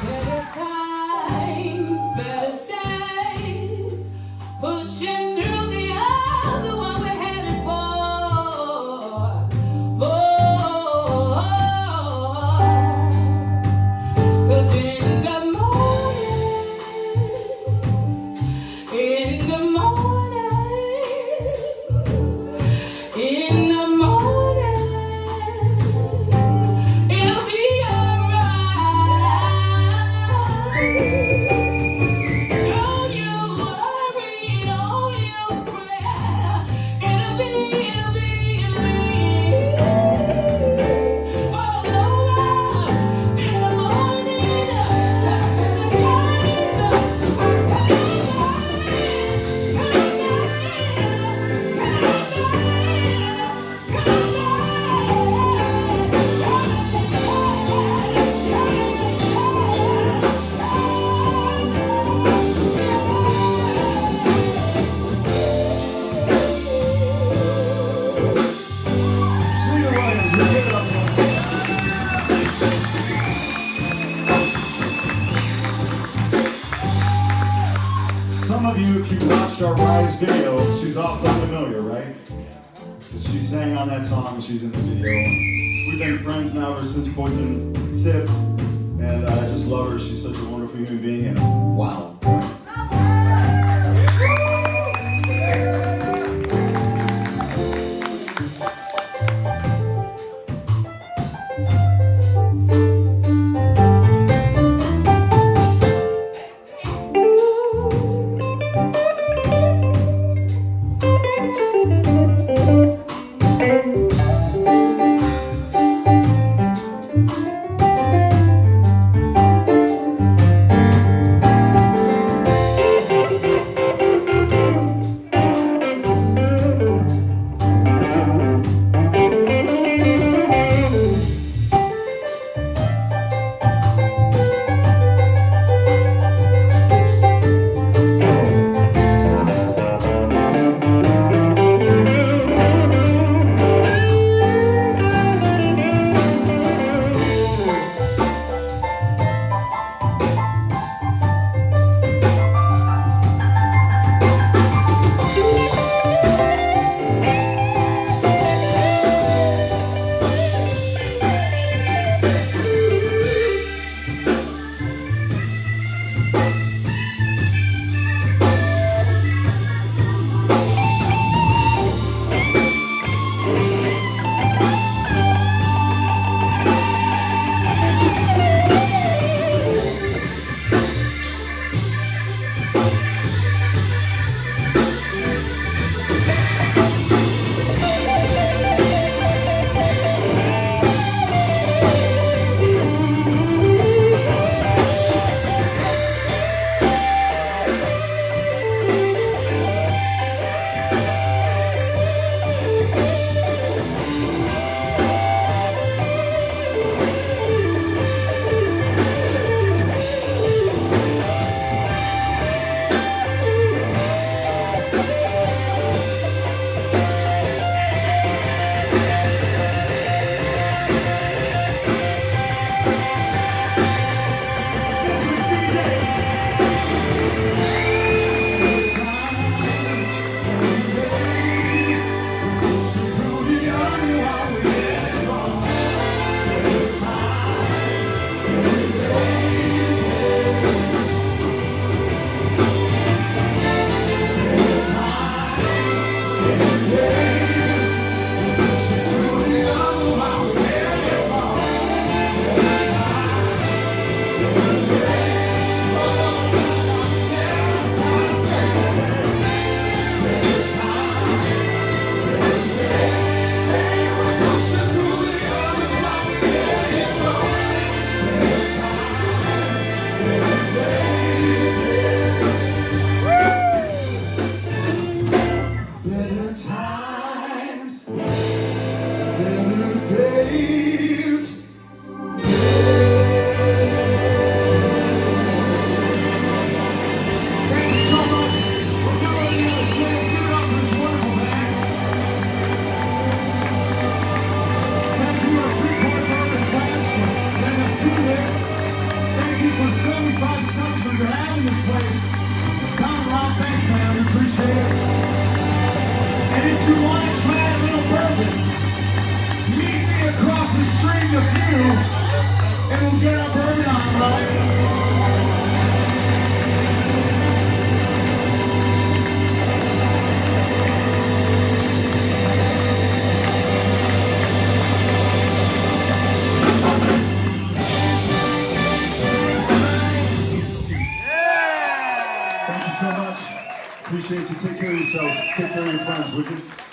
Better times, better days, pushing through the other one we're headed for. 'Cause in the morning, in the morning, in the morning, it'll be alright. Don't you worry, don't you fret. It'll be all over in the morning. Rita Williams, would you give it up for her? Some of you, if you watched our Rise video, she's awfully familiar, right? She sang on that song and she's in the video. We've been friends now ever since Poison Sips, and I just love her. She's such a wonderful human being, and wow. thank you for 75 Stunts for having this place. Tom and Rob, thanks, man. We appreciate it. And if you want to try a little bourbon, meet me across the street with you, and we'll get our bourbon on, right? Thank you so much. Appreciate you. Take care of yourselves. Take care of your friends, would you?